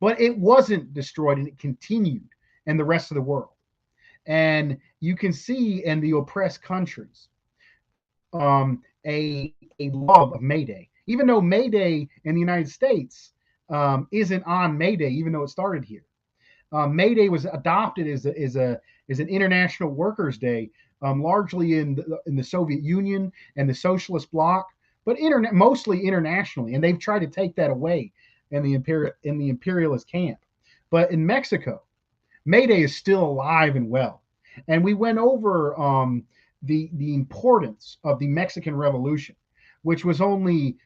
But it wasn't destroyed, and it continued in the rest of the world. And you can see in the oppressed countries a love of May Day, even though May Day in the United States isn't on May Day, even though it started here. May Day was adopted as an international workers' day, largely in the Soviet Union and the socialist bloc, but mostly internationally. And they've tried to take that away in the imperialist camp. But in Mexico, May Day is still alive and well. And we went over the importance of the Mexican Revolution, which was only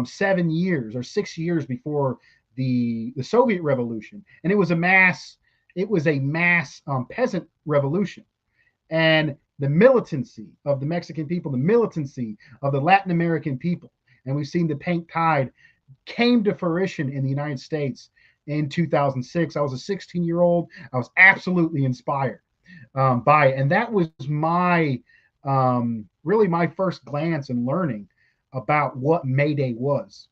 7 years or 6 years before the Soviet Revolution, and it was a mass peasant revolution. And the militancy of the Mexican people, the militancy of the Latin American people, and we've seen the pink tide came to fruition in the United States in 2006. I was a 16-year-old. I was absolutely inspired by it, and that was my really my first glance and learning about what May Day was.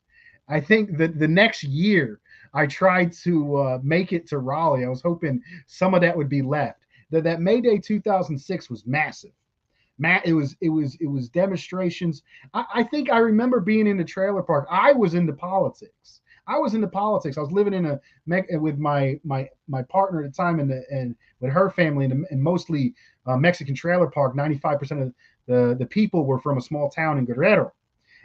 I think that the next year I tried to make it to Raleigh. I was hoping some of that would be left. That May Day 2006 was massive. It was demonstrations. I think I remember being in the trailer park. I was into politics. I was living in with my partner at the time and with her family and mostly Mexican trailer park. 95% of the people were from a small town in Guerrero.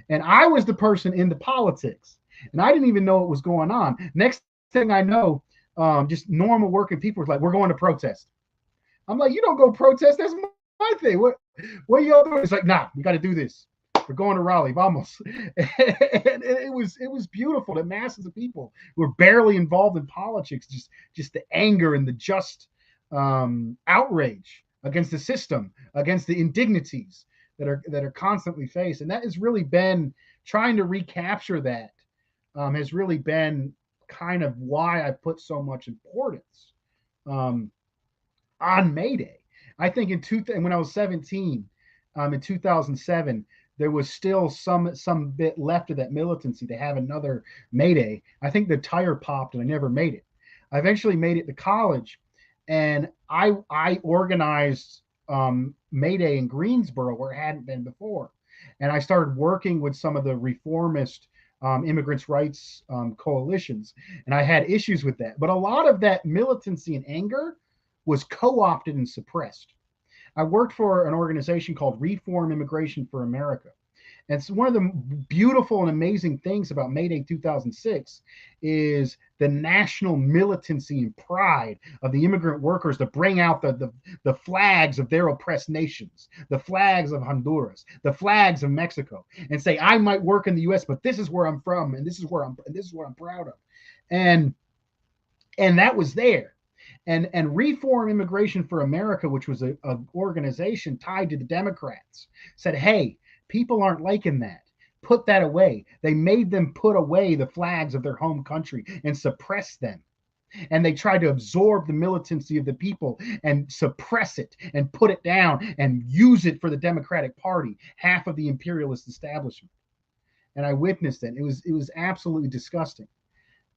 And I was the person in the politics, and I didn't even know what was going on. Next thing I know, just normal working people was like, "We're going to protest." I'm like, "You don't go protest. That's my thing. What y'all doing?" It's like, "Nah, we got to do this. We're going to Raleigh, vamos." And it was beautiful. The masses of people who were barely involved in politics, just the anger and the just outrage against the system, against the indignities that are constantly faced. And that has really been trying to recapture that has really been kind of why I put so much importance on May Day. I think when I was 17 in 2007, there was still some bit left of that militancy to have another May Day. I think the tire popped and I never made it. I eventually made it to college, and I organized May Day in Greensboro where it hadn't been before. And I started working with some of the reformist immigrants' rights coalitions, and I had issues with that. But a lot of that militancy and anger was co-opted and suppressed. I worked for an organization called Reform Immigration for America. And so one of the beautiful and amazing things about May Day 2006 is the national militancy and pride of the immigrant workers to bring out the flags of their oppressed nations, the flags of Honduras, the flags of Mexico, and say, "I might work in the U.S., but this is where I'm from, and this is what I'm proud of." And that was there. And Reform Immigration for America, which was a organization tied to the Democrats, said, "Hey, people aren't liking that. Put that away." They made them put away the flags of their home country and suppress them. And they tried to absorb the militancy of the people and suppress it and put it down and use it for the Democratic Party, half of the imperialist establishment. And I witnessed it. It was absolutely disgusting.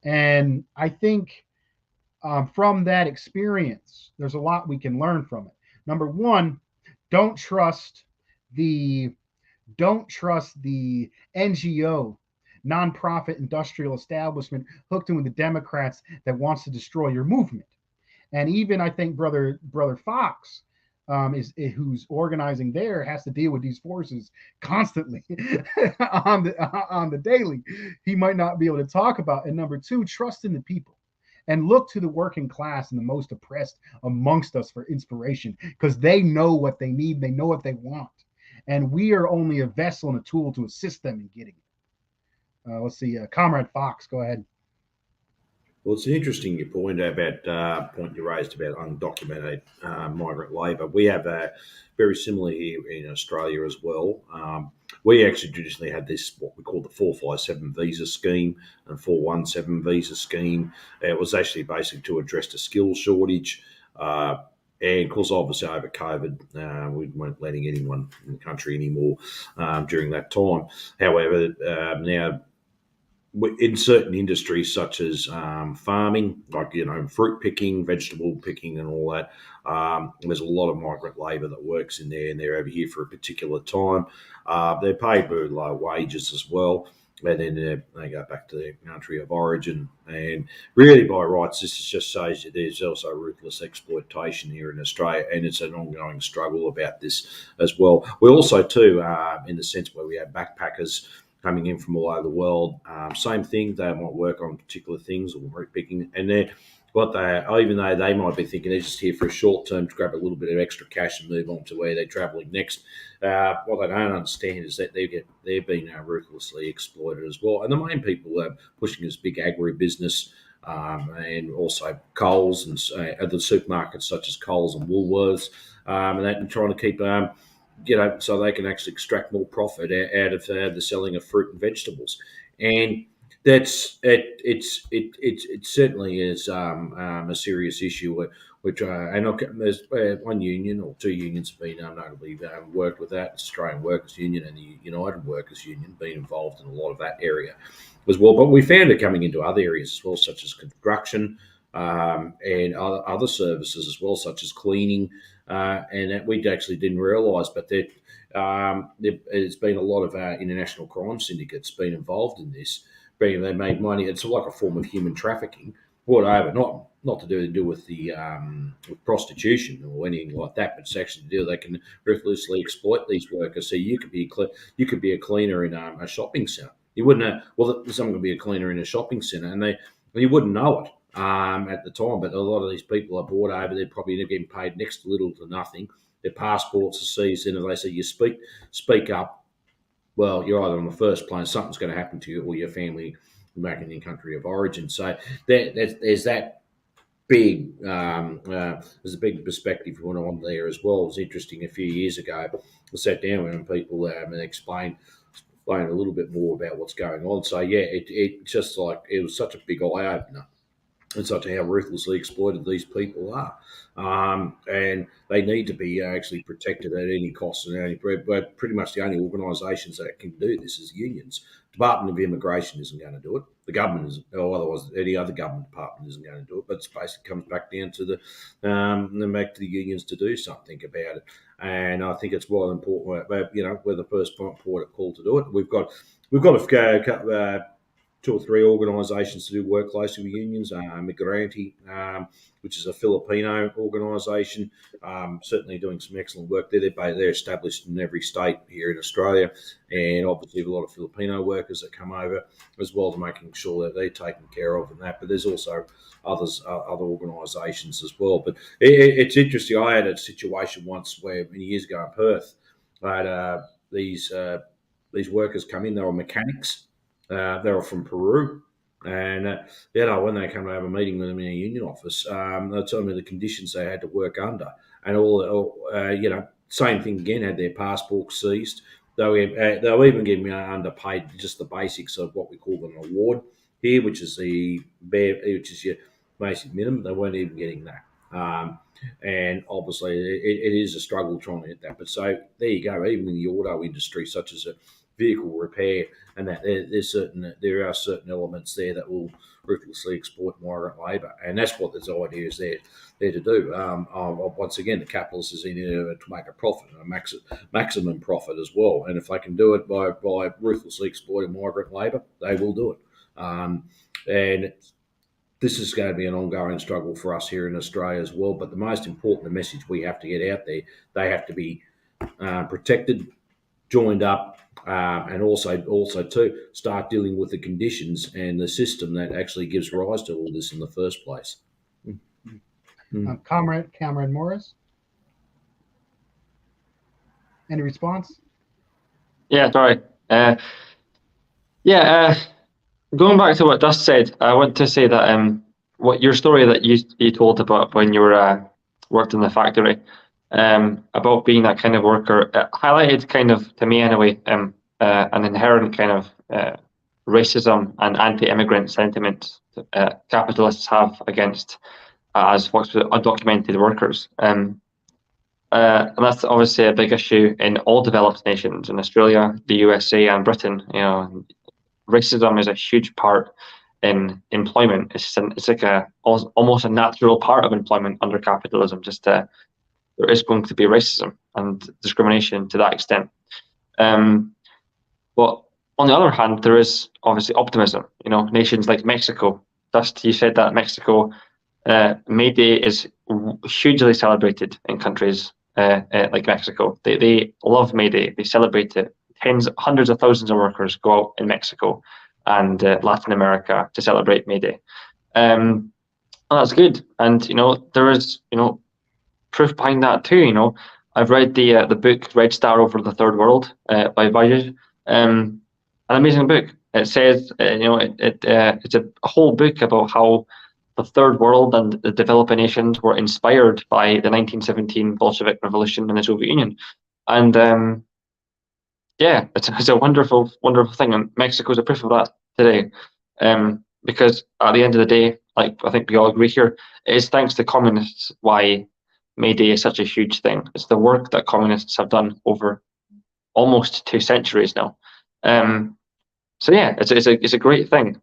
And I think from that experience, there's a lot we can learn from it. Number one, don't trust the NGO, nonprofit industrial establishment hooked in with the Democrats that wants to destroy your movement. And even I think brother Fox who's organizing there has to deal with these forces constantly on the daily. He might not be able to talk about. And number two, trust in the people. And look to the working class and the most oppressed amongst us for inspiration, because they know what they need, they know what they want. and we are only a vessel and a tool to assist them in getting it. Let's see, Comrade Fox, go ahead. Well, it's an interesting point about point you raised about undocumented migrant labour. We have very similar here in Australia as well. We actually traditionally had this what we call the 457 visa scheme and 417 visa scheme. It was actually basically to address the skills shortage. And of course, obviously, over COVID, we weren't letting anyone in the country anymore during that time. However, now in certain industries such as farming, like fruit picking, vegetable picking, and all that, there's a lot of migrant labour that works in there, and they're over here for a particular time. They're paid very low wages as well, and then they go back to their country of origin. And really, by rights, this just shows you there's also ruthless exploitation here in Australia, and it's an ongoing struggle about this as well. We also, too, in the sense where we have backpackers coming in from all over the world. Same thing, they might work on particular things or root picking, and even though they might be thinking they're just here for a short term to grab a little bit of extra cash and move on to where they're travelling next, what they don't understand is that they're being ruthlessly exploited as well. And the main people pushing this big agribusiness. And also Coles and other supermarkets such as Coles and Woolworths, and trying to keep so they can actually extract more profit out of the selling of fruit and vegetables. And that's it. It certainly is a serious issue. Which and there's one union or two unions have been notably worked with that: Australian Workers Union and the United Workers Union, being involved in a lot of that area as well. But we found it coming into other areas as well, such as construction and other services as well, such as cleaning. And that we actually didn't realise, but there's been a lot of international crime syndicates been involved in this. Being they made money, it's like a form of human trafficking, whatever. Not to do with the with prostitution or anything like that, but it's actually to do they can ruthlessly exploit these workers. So you could be a cleaner in a shopping centre. You wouldn't know. Well, someone could be a cleaner in a shopping centre, and you wouldn't know it at the time. But a lot of these people are brought over. They're probably getting paid next to little to nothing. Their passports are seized, and they say you speak up. Well, you're either on the first plane, something's going to happen to you, or your family back in your country of origin. So there's that big there's a big perspective going on there as well. It was interesting a few years ago. I sat down with people and explained a little bit more about what's going on. So yeah, it just like it was such a big eye opener. And such how ruthlessly exploited these people are, and they need to be actually protected at any cost. And but pretty much the only organisations that can do this is unions. Department of Immigration isn't going to do it. The government is, or otherwise any other government department isn't going to do it. But it basically comes back down to back to the unions to do something about it. And I think it's well important. We're the first point of call to do it. We've got a two or three organisations to do work closely with unions. Migranti, which is a Filipino organisation, certainly doing some excellent work there. They're established in every state here in Australia, and obviously a lot of Filipino workers that come over as well, to making sure that they're taken care of and that. But there's also other organisations as well. But it's interesting. I had a situation once where many years ago in Perth, I had these workers come in. They were mechanics. They were from Peru, and when they come to have a meeting with them in a union office, they told me the conditions they had to work under, and same thing again. Had their passports seized. They'll even give me underpaid, just the basics of what we call an award here, which is which is your basic minimum. They weren't even getting that. And obviously, it is a struggle trying to get that. But so there you go. Even in the auto industry, such as a vehicle repair, and that there are certain elements there that will ruthlessly exploit migrant labour, and that's what this idea is there to do. Once again, the capitalist is in here to make a profit, and a maximum profit as well. And if they can do it by ruthlessly exploiting migrant labour, they will do it. And this is going to be an ongoing struggle for us here in Australia as well. But the most important message we have to get out there: they have to be protected, joined up. And also to start dealing with the conditions and the system that actually gives rise to all this in the first place. Comrade Morris, any response? Yeah, sorry. Yeah, going back to what Dust said, I want to say that what your story that you told about when you were worked in the factory, about being that kind of worker, highlighted kind of to me anyway, an inherent kind of racism and anti-immigrant sentiment capitalists have against as folks with undocumented workers. And that's obviously a big issue in all developed nations, in Australia, the USA, and Britain. You know, racism is a huge part in employment. It's like almost a natural part of employment under capitalism. There is going to be racism and discrimination to that extent. But on the other hand, there is obviously optimism. You know, nations like Mexico. Just you said that Mexico, May Day is hugely celebrated in countries like Mexico. They love May Day. They celebrate it. Hundreds of thousands of workers go out in Mexico and Latin America to celebrate May Day. And that's good. And there is proof behind that too. I've read the book Red Star Over the Third World by Vajay. An amazing book. It says it's a whole book about how the Third World and the developing nations were inspired by the 1917 Bolshevik Revolution in the Soviet Union, and yeah, it's a wonderful, wonderful thing, and Mexico is a proof of that today. Because at the end of the day, like I think we all agree here, it is thanks to communists why May Day is such a huge thing. It's the work that communists have done over almost 2 centuries now. So yeah, it's a great thing.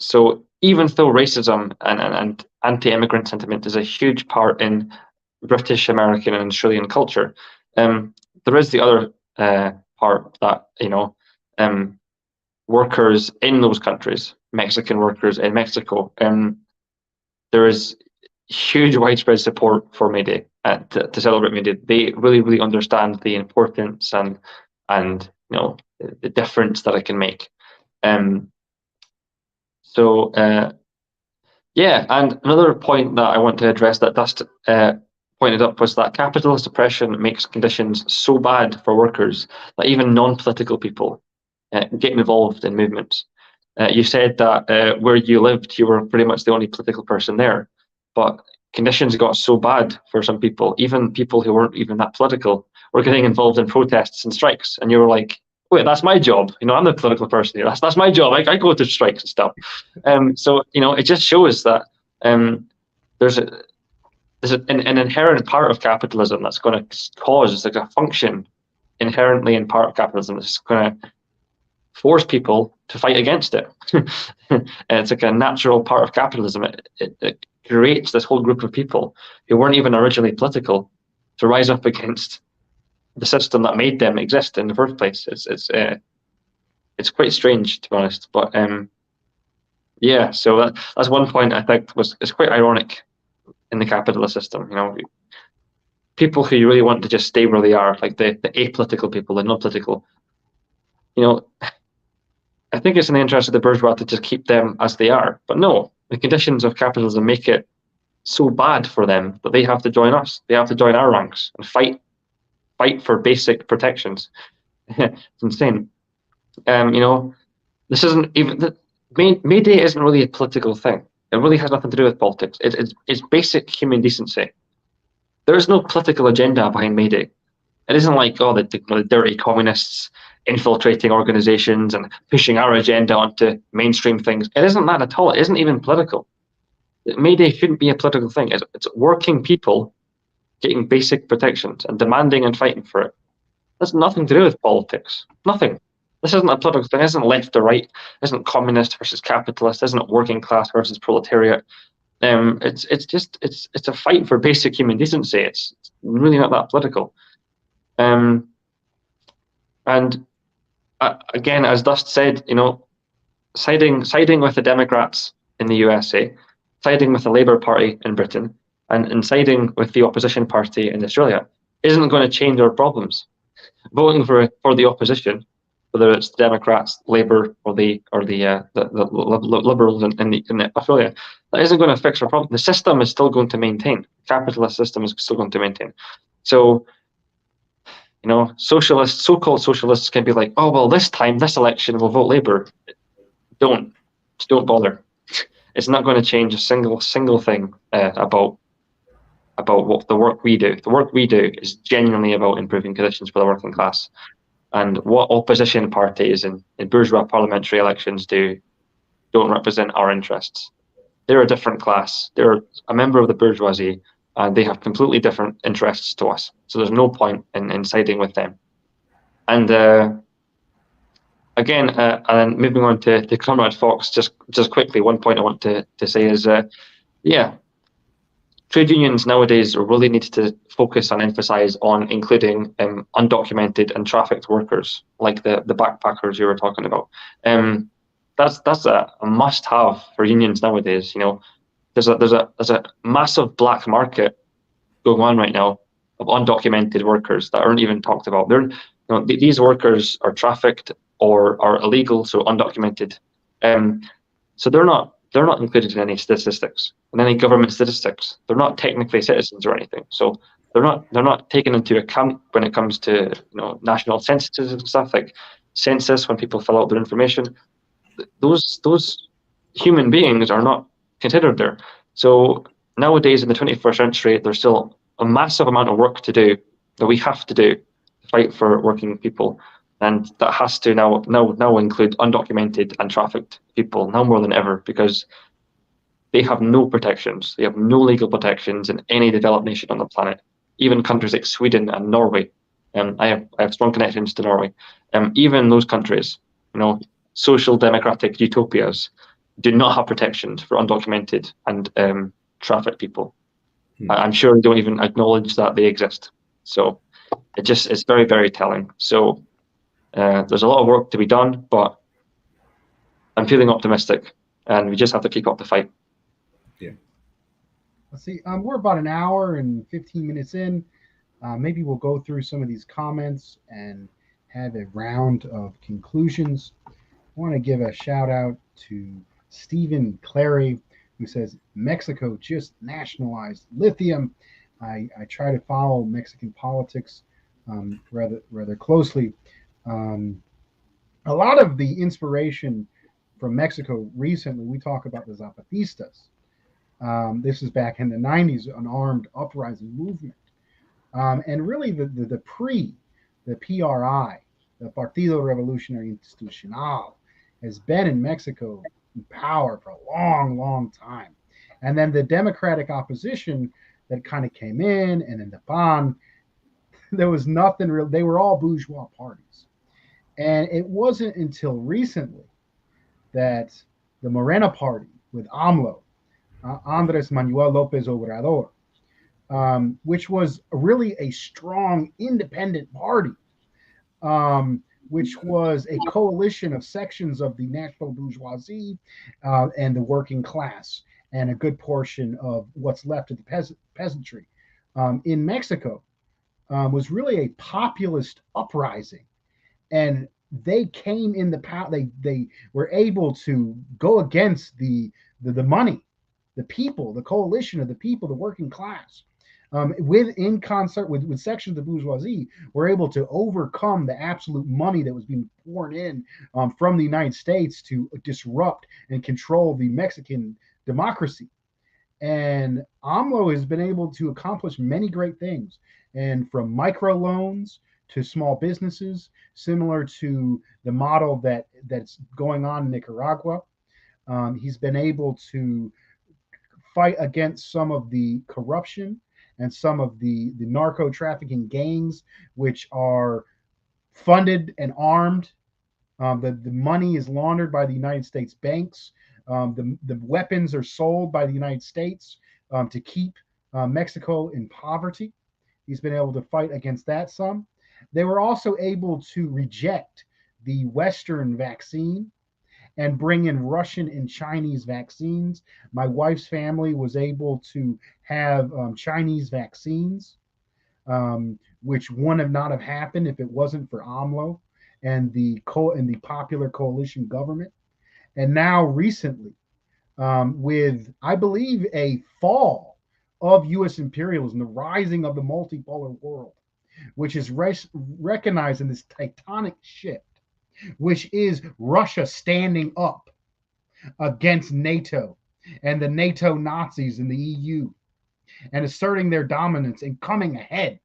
So even though racism and anti-immigrant sentiment is a huge part in British, American, and Australian culture, there is the other part that workers in those countries, Mexican workers in Mexico, there is huge widespread support for May Day to celebrate May Day. They really, really understand the importance and the difference that it can make. So yeah, and another point that I want to address that Dust pointed up was that capitalist oppression makes conditions so bad for workers that even non-political people get involved in movements. You said that where you lived, you were pretty much the only political person there, but conditions got so bad for some people, even people who weren't even that political, were getting involved in protests and strikes, and you were like, wait, that's my job. I'm the political person here. That's my job. I go to strikes and stuff. So it just shows that there's an inherent part of capitalism that's going to cause, like a function inherently in part of capitalism that's going to force people to fight against it. It's like a natural part of capitalism. It creates this whole group of people who weren't even originally political to rise up against the system that made them exist in the first place. It's quite strange, to be honest. But yeah, so that's one point I think is quite ironic in the capitalist system. People who you really want to just stay where they are, like the apolitical people, the non-political. I think it's in the interest of the bourgeois to just keep them as they are. But no, the conditions of capitalism make it so bad for them that they have to join us. They have to join our ranks and fight for basic protections. It's insane. This isn't even May Day isn't really a political thing. It really has nothing to do with politics. It's basic human decency. There is no political agenda behind May Day. It isn't like the dirty communists infiltrating organizations and pushing our agenda onto mainstream things. It isn't that at all. It isn't even political. May Day shouldn't be a political thing. It's working people getting basic protections and demanding and fighting for it. That's nothing to do with politics. Nothing. This isn't a political thing. It isn't left or right. It isn't communist versus capitalist. It isn't working class versus proletariat. It's a fight for basic human decency. It's really not that political. And again, as Dust said, siding with the Democrats in the USA, siding with the Labour Party in Britain, and siding with the opposition party in Australia isn't going to change our problems. Voting for the opposition, whether it's Democrats, Labour, or the Liberals in Australia, that isn't going to fix our problem. The system is still going to maintain. The capitalist system is still going to maintain. So Socialists, so-called socialists, can be like, oh well, this time, this election, we'll vote Labour. Just don't bother. It's not going to change a single thing about what the work we do. The work we do is genuinely about improving conditions for the working class. And what opposition parties in bourgeois parliamentary elections don't represent our interests. They're a different class. They're a member of the bourgeoisie, and they have completely different interests to us. So there's no point in siding with them. And again, and then moving on to Comrade Fox, just quickly, one point I want to say is, trade unions nowadays really need to focus and emphasize on including undocumented and trafficked workers, like the backpackers you were talking about. That's a must-have for unions nowadays. There's a massive black market going on right now of undocumented workers that aren't even talked about. These workers are trafficked or are illegal, so undocumented. So they're not included in any statistics, in any government statistics. They're not technically citizens or anything. So they're not taken into account when it comes to national censuses and stuff like census, when people fill out their information. Those human beings are not considered there. So nowadays in the 21st century, there's still a massive amount of work to do that we have to do to fight for working people. And that has to now include undocumented and trafficked people, now more than ever, because they have no protections. They have no legal protections in any developed nation on the planet, even countries like Sweden and Norway. I have strong connections to Norway. Even those countries, social democratic utopias, do not have protections for undocumented and trafficked people. I'm sure they don't even acknowledge that they exist. So it's very, very telling. So there's a lot of work to be done, but I'm feeling optimistic, and we just have to keep up the fight. Yeah. Let's see. We're about an hour and 15 minutes in. Maybe we'll go through some of these comments and have a round of conclusions. I want to give a shout out to Stephen Clary, who says Mexico just nationalized lithium. I try to follow Mexican politics rather closely. A lot of the inspiration from Mexico recently, we talk about the Zapatistas. This is back in the 90s, an armed uprising movement. And really the PRI, the Partido Revolucionario Institucional, has been in Mexico in power for a long, long time. And then the democratic opposition that kind of came in, and then the PAN, there was nothing real. They were all bourgeois parties. And it wasn't until recently that the Morena party with AMLO, Andres Manuel Lopez Obrador, which was really a strong independent party, which was a coalition of sections of the national bourgeoisie and the working class, and a good portion of what's left of the peasantry in Mexico, was really a populist uprising. And they came in the power. They were able to go against the money, the people, the coalition of the people, the working class, in concert with sections of the bourgeoisie, were able to overcome the absolute money that was being poured in from the United States to disrupt and control the Mexican democracy. And AMLO has been able to accomplish many great things, and from microloans to small businesses, similar to the model that's going on in Nicaragua. He's been able to fight against some of the corruption and some of the narco trafficking gangs, which are funded and armed. The money is laundered by the United States banks. The weapons are sold by the United States to keep Mexico in poverty. He's been able to fight against that some. They were also able to reject the Western vaccine and bring in Russian and Chinese vaccines. My wife's family was able to have Chinese vaccines, which would not have happened if it wasn't for AMLO and the popular coalition government. And now recently, with, I believe, a fall of U.S. imperialism, the rising of the multipolar world, which is recognizing this tectonic shift, which is Russia standing up against NATO and the NATO Nazis in the EU and asserting their dominance and coming ahead.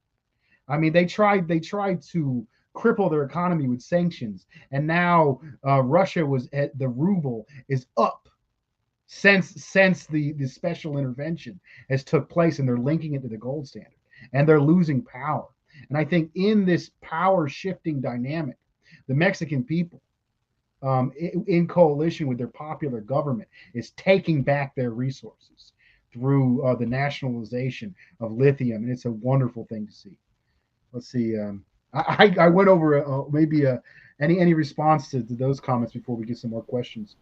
I mean, they tried to cripple their economy with sanctions, and now Russia was at the ruble is up since the special intervention has took place, and they're linking it to the gold standard, and they're losing power. And I think in this power shifting dynamic, the Mexican people, in coalition with their popular government, is taking back their resources through the nationalization of lithium, and it's a wonderful thing to see. Let's see. I went over maybe any response to those comments before we get some more questions.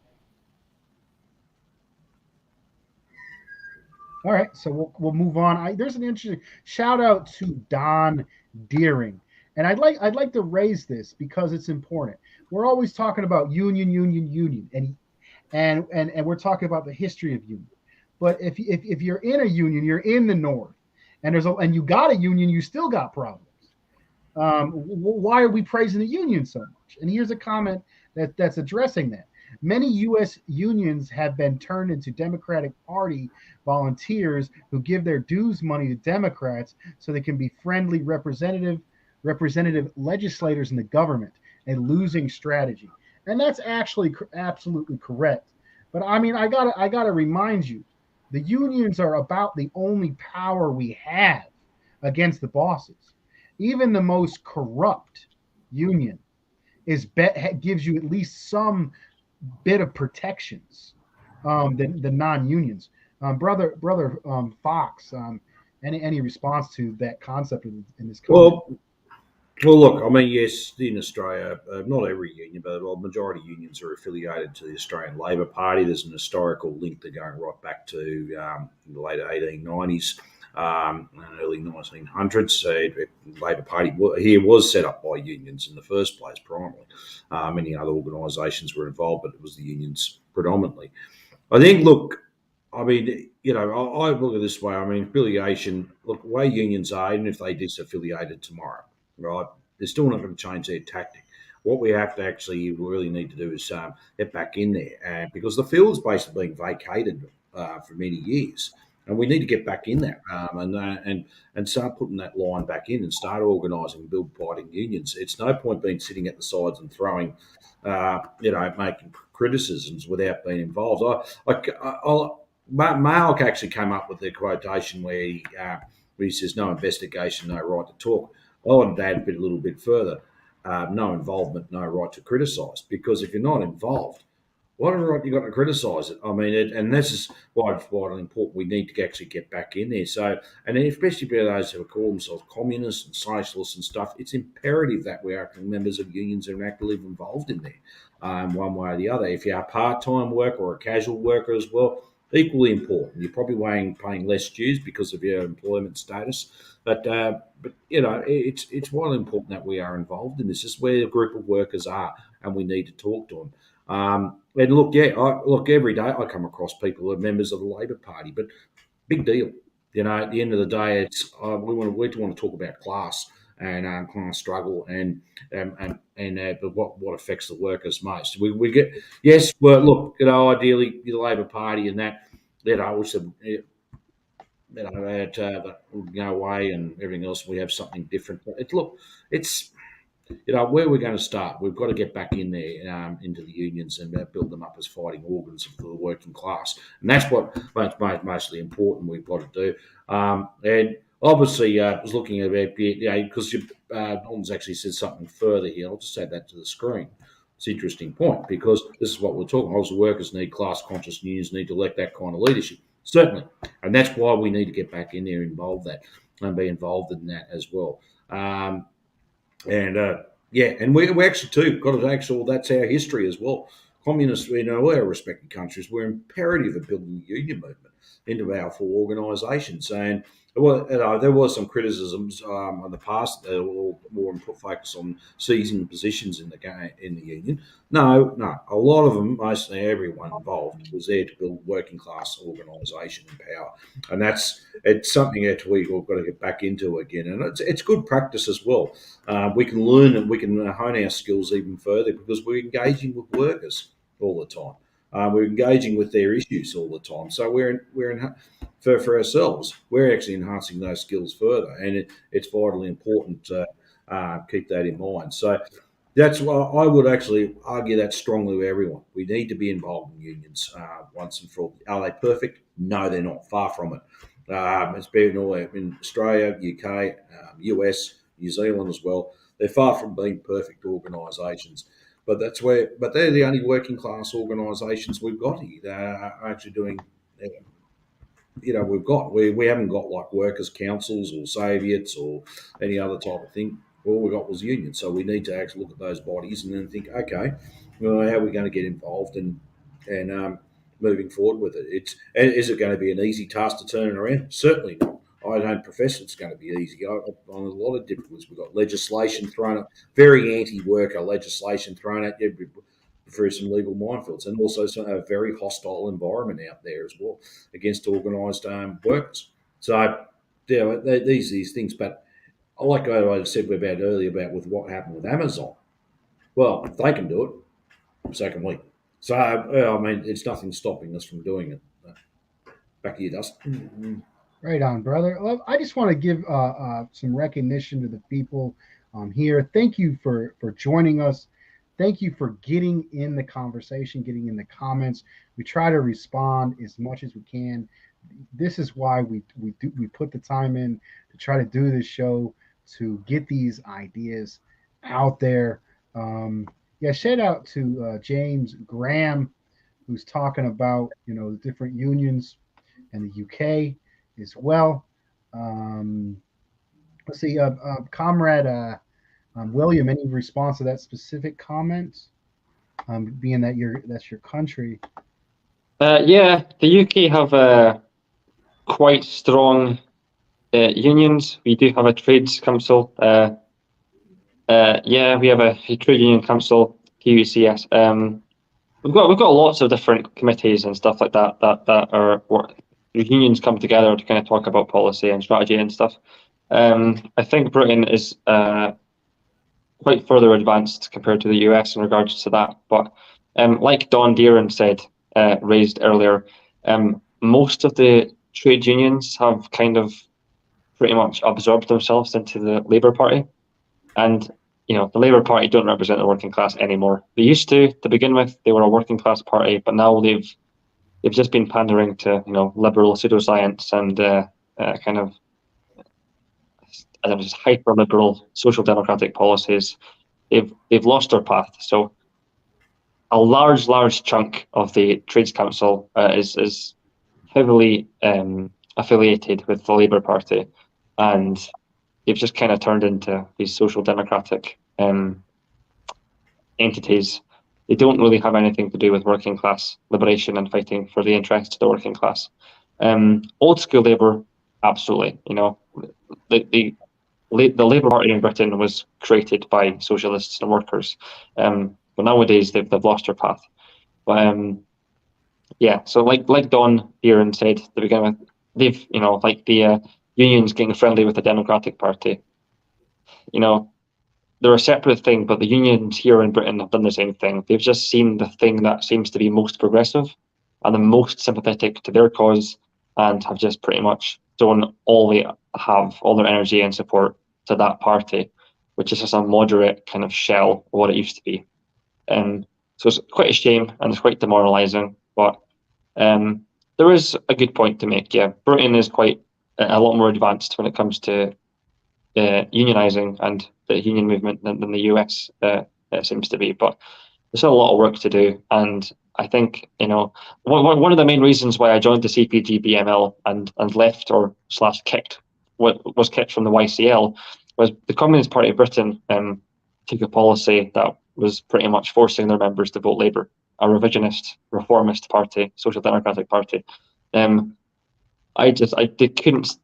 All right, so we'll move on. There's an interesting shout out to Don Deering, and I'd like to raise this because it's important. We're always talking about union, union, union, and we're talking about the history of union. But if you're in a union, you're in the North, and you got a union, you still got problems. Why are we praising the union so much? And here's a comment that's addressing that. Many U.S. unions have been turned into Democratic Party volunteers who give their dues money to Democrats so they can be friendly representative legislators in the government, a losing strategy. And that's actually absolutely correct. But I mean, I gotta remind you, the unions are about the only power we have against the bosses. Even the most corrupt union gives you at least some bit of protections than the non-unions. Brother Fox, any response to that concept in this comment? Well, look, I mean, yes, in Australia, not every union, but a majority of unions are affiliated to the Australian Labor Party. There's an historical link there going right back to the late 1890s and early 1900s. The Labor Party here was set up by unions in the first place, primarily. Many other organisations were involved, but it was the unions predominantly. I think, look, I mean, I look at it this way. I mean, affiliation, look, the way unions are, even if they disaffiliated tomorrow, right, they're still not going to change their tactic. What we have to actually really need to do is get back in there, because the field is basically being vacated for many years, and we need to get back in there and start putting that line back in and start organising, build fighting unions. It's no point being sitting at the sides and throwing, making criticisms without being involved. Malk actually came up with the quotation where he says, "No investigation, no right to talk." I wanted to add a little bit further. No involvement, no right to criticise. Because if you're not involved, what right you got to criticise it? I mean, and this is why it's vitally important. We need to actually get back in there. So, and especially for those who call themselves communists and socialists and stuff, it's imperative that we are members of unions and actively involved in there, one way or the other. If you're a part-time worker or a casual worker as well, equally important. You're probably paying less dues because of your employment status, but it's vitally important that we are involved in this. This is where a group of workers are, and we need to talk to them. And look, look, every day I come across people who are members of the Labor Party, but big deal. At the end of the day, it's we want to talk about class and class struggle but what affects the workers most. We get yes, well, look, ideally the Labor Party and that, also, that would go away and everything else. We have something different. But it's where we're going to start. We've got to get back in there into the unions and build them up as fighting organs for the working class, and that's what mostly important. We've got to do. And obviously, I was looking at it, because Don's actually said something further here. I'll just add that to the screen. It's an interesting point because this is what we're talking. Obviously, workers need class conscious unions need to elect that kind of leadership, certainly, and that's why we need to get back in there, and be involved in that as well. And and we actually too got to actually that's our history as well. Communists, all our respected countries, were imperative of building the union movement. into our full organisations. And well, there was some criticisms in the past that were more focus on seizing positions in the game in the union. No, a lot of them, mostly everyone involved, was there to build working class organisation and power, and it's something that we've got to get back into again. And it's good practice as well. We can learn and we can hone our skills even further because we're engaging with workers all the time. We're engaging with their issues all the time. So for ourselves, we're actually enhancing those skills further, and it's vitally important to keep that in mind. So that's why I would actually argue that strongly with everyone. We need to be involved in unions once and for all. Are they perfect? No, they're not. Far from it. It's been all in Australia, UK, US, New Zealand as well. They're far from being perfect organisations. But they're the only working class organisations we've got here. They're actually doing, we haven't got like workers' councils or Soviets or any other type of thing. All we got was unions. So we need to actually look at those bodies and then think, okay, well, how are we going to get involved and moving forward with it? Is it going to be an easy task to turn it around? Certainly not. I don't profess it's going to be easy. On a lot of difficulties, we've got legislation thrown at, very anti-worker legislation thrown at you through some legal minefields, and also a very hostile environment out there as well against organised workers. So, these things. But like I said about earlier about with what happened with Amazon, well, if they can do it, so can we. So, I mean, it's nothing stopping us from doing it. Back to you, Dustin. Right on, brother. Well, I just want to give some recognition to the people here. Thank you for joining us. Thank you for getting in the conversation, getting in the comments. We try to respond as much as we can. This is why we put the time in to try to do this show, to get these ideas out there. Yeah, shout out to James Graham, who's talking about the different unions in the UK as well. Um, let's see, Comrade William, any response to that specific comment? Being that that's your country. Yeah, the UK have quite strong unions. We do have a trades council. Yeah, we have a trade union council, TUCS. We've got lots of different committees and stuff like that are the unions come together to kind of talk about policy and strategy and stuff. I think Britain is quite further advanced compared to the US in regards to that. But like Don Deeren raised earlier, most of the trade unions have kind of pretty much absorbed themselves into the Labour Party, and the Labour Party don't represent the working class anymore. They used to begin with. They were a working class party, but now they've just been pandering to liberal pseudoscience and kind of just hyper liberal social democratic policies. They've lost their path. So a large chunk of the Trades Council is heavily affiliated with the Labour Party, and they've just kind of turned into these social democratic entities. They don't really have anything to do with working class liberation and fighting for the interests of the working class. Old school Labour, absolutely. The Labour Party in Britain was created by socialists and workers, but nowadays they've lost their path. But yeah, so like Don Deeren said to begin with, they've like the unions getting friendly with the Democratic Party. They're a separate thing, but the unions here in Britain have done the same thing. They've just seen the thing that seems to be most progressive and the most sympathetic to their cause, and have just pretty much thrown all they have, all their energy and support to that party, which is just a moderate kind of shell of what it used to be. So it's quite a shame and it's quite demoralising, but there is a good point to make. Yeah, Britain is quite a lot more advanced when it comes to unionising and the union movement than the US seems to be, but there's still a lot of work to do. And I think one of the main reasons why I joined the CPG BML and left or / kicked what was kicked from the YCL was the Communist Party of Britain took a policy that was pretty much forcing their members to vote Labour, a revisionist, reformist party, social democratic party. they couldn't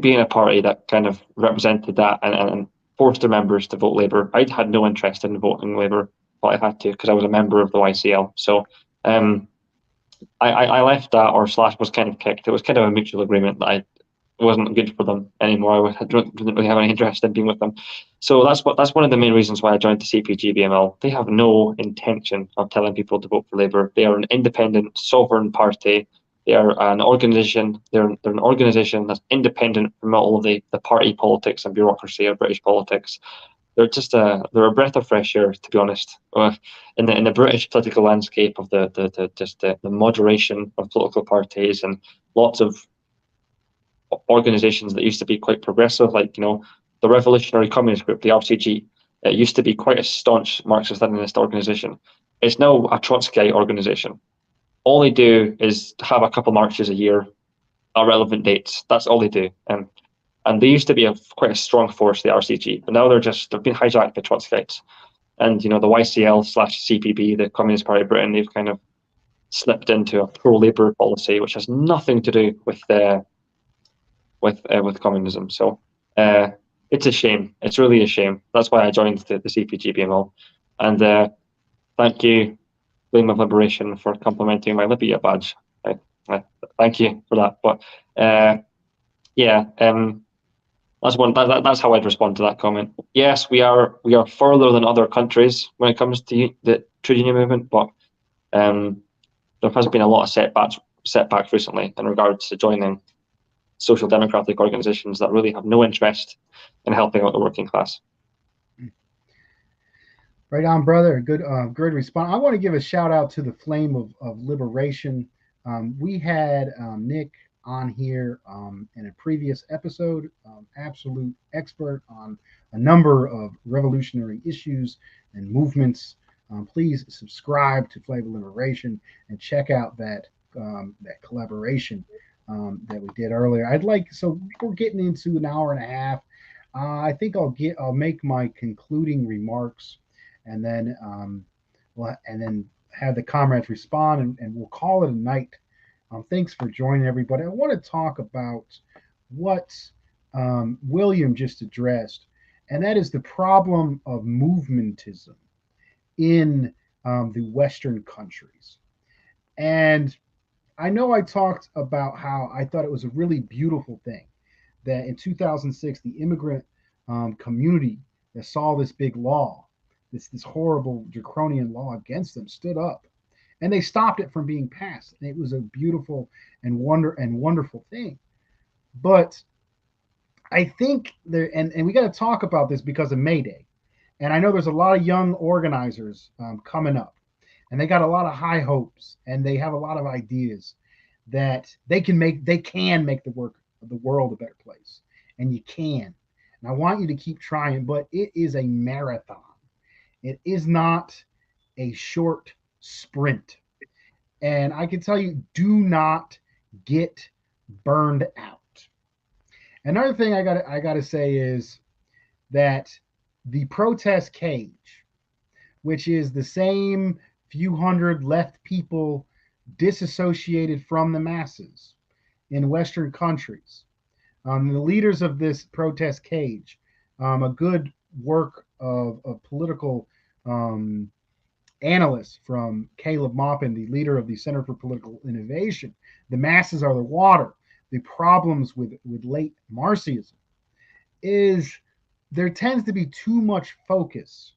be in a party that kind of represented that and forced their members to vote Labour. I had no interest in voting Labour, but I had to because I was a member of the YCL. So I left that, or slash was kind of kicked. It was kind of a mutual agreement that I wasn't good for them anymore. I didn't really have any interest in being with them. So that's one of the main reasons why I joined the CPG-BML. They have no intention of telling people to vote for Labour. They are an independent, sovereign party. They are an organisation. They're an organisation that's independent from all of the party politics and bureaucracy of British politics. They're a breath of fresh air, to be honest. In the British political landscape of the moderation of political parties and lots of organizations that used to be quite progressive, like the Revolutionary Communist Group, the RCG. It used to be quite a staunch Marxist-Leninist organization. It's now a Trotskyite organization. All they do is have a couple marches a year at relevant dates. That's all they do. And they used to be quite a strong force, the RCG, but now they've been hijacked by Trotskyites. And the YCL/CPB, the Communist Party of Britain, they've kind of slipped into a pro-Labour policy, which has nothing to do with communism. So it's a shame. It's really a shame. That's why I joined the CPG-BML. And thank you, Flame of Liberation, for complimenting my Libya badge. Thank you for that. But that's how I'd respond to that comment. Yes, we are further than other countries when it comes to the trade union movement, but there has been a lot of setbacks recently in regards to joining social democratic organizations that really have no interest in helping out the working class. Right on, brother. Good response. I want to give a shout out to the Flame of Liberation. We had Nick on here in a previous episode, absolute expert on a number of revolutionary issues and movements. Please subscribe to Flame of Liberation and check out that collaboration that we did earlier. So we're getting into an hour and a half. I think I'll make my concluding remarks, and then have the comrades respond, and we'll call it a night. Thanks for joining, everybody. I want to talk about what William just addressed, and that is the problem of movementism in the Western countries. And I know I talked about how I thought it was a really beautiful thing that in 2006, the immigrant community that saw this big law, this horrible draconian law against them, stood up, and they stopped it from being passed. And it was a beautiful and wonderful thing. But I think and we got to talk about this because of May Day, and I know there's a lot of young organizers coming up, and they got a lot of high hopes, and they have a lot of ideas that they can make the world a better place, and you can. And I want you to keep trying, but it is a marathon. It is not a short sprint. And I can tell you, do not get burned out. Another thing I got to say is that the protest cage, which is the same few hundred left people disassociated from the masses in Western countries, the leaders of this protest cage, a good work of political analysts from Caleb Maupin, the leader of the Center for Political Innovation. The masses are the water. The problems with late Marxism is there tends to be too much focus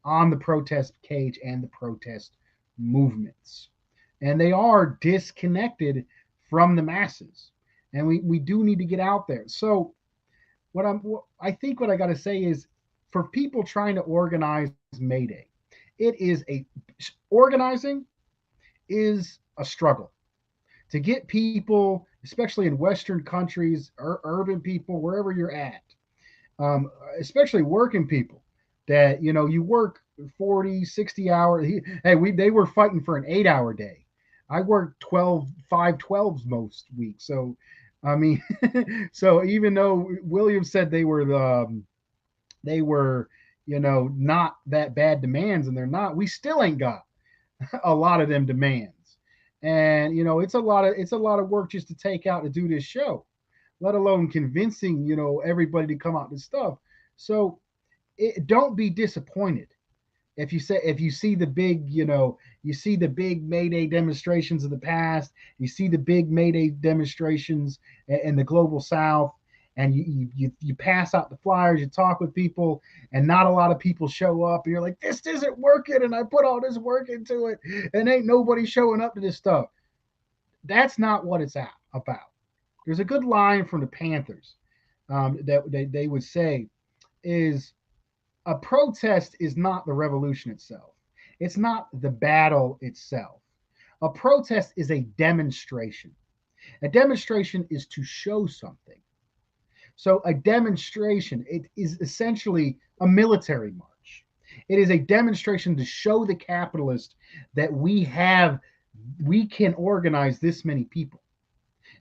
on the protest cage and the protest movements. And they are disconnected from the masses. And we do need to get out there. So I think what I got to say is, for people trying to organize May Day, organizing is a struggle. To get people, especially in Western countries, urban people, wherever you're at, especially working people, that you work 40, 60 hours. They were fighting for an 8-hour day. I worked 5/12s most weeks. So, I mean, so even though William said they were not that bad demands, and they're not, we still ain't got a lot of them demands. And it's a lot of work just to take out to do this show, let alone convincing everybody to come out with stuff. So don't be disappointed if you see the big you see the big Mayday demonstrations of the past, you see the big Mayday demonstrations in the global South, and you pass out the flyers, you talk with people, and not a lot of people show up, and you're like, this isn't working, and I put all this work into it, and ain't nobody showing up to this stuff. That's not what it's about. There's a good line from the Panthers that they would say is a protest is not the revolution itself. It's not the battle itself. A protest is a demonstration. A demonstration is to show something. So a demonstration, it is essentially a military march. It is a demonstration to show the capitalist that we can organize this many people.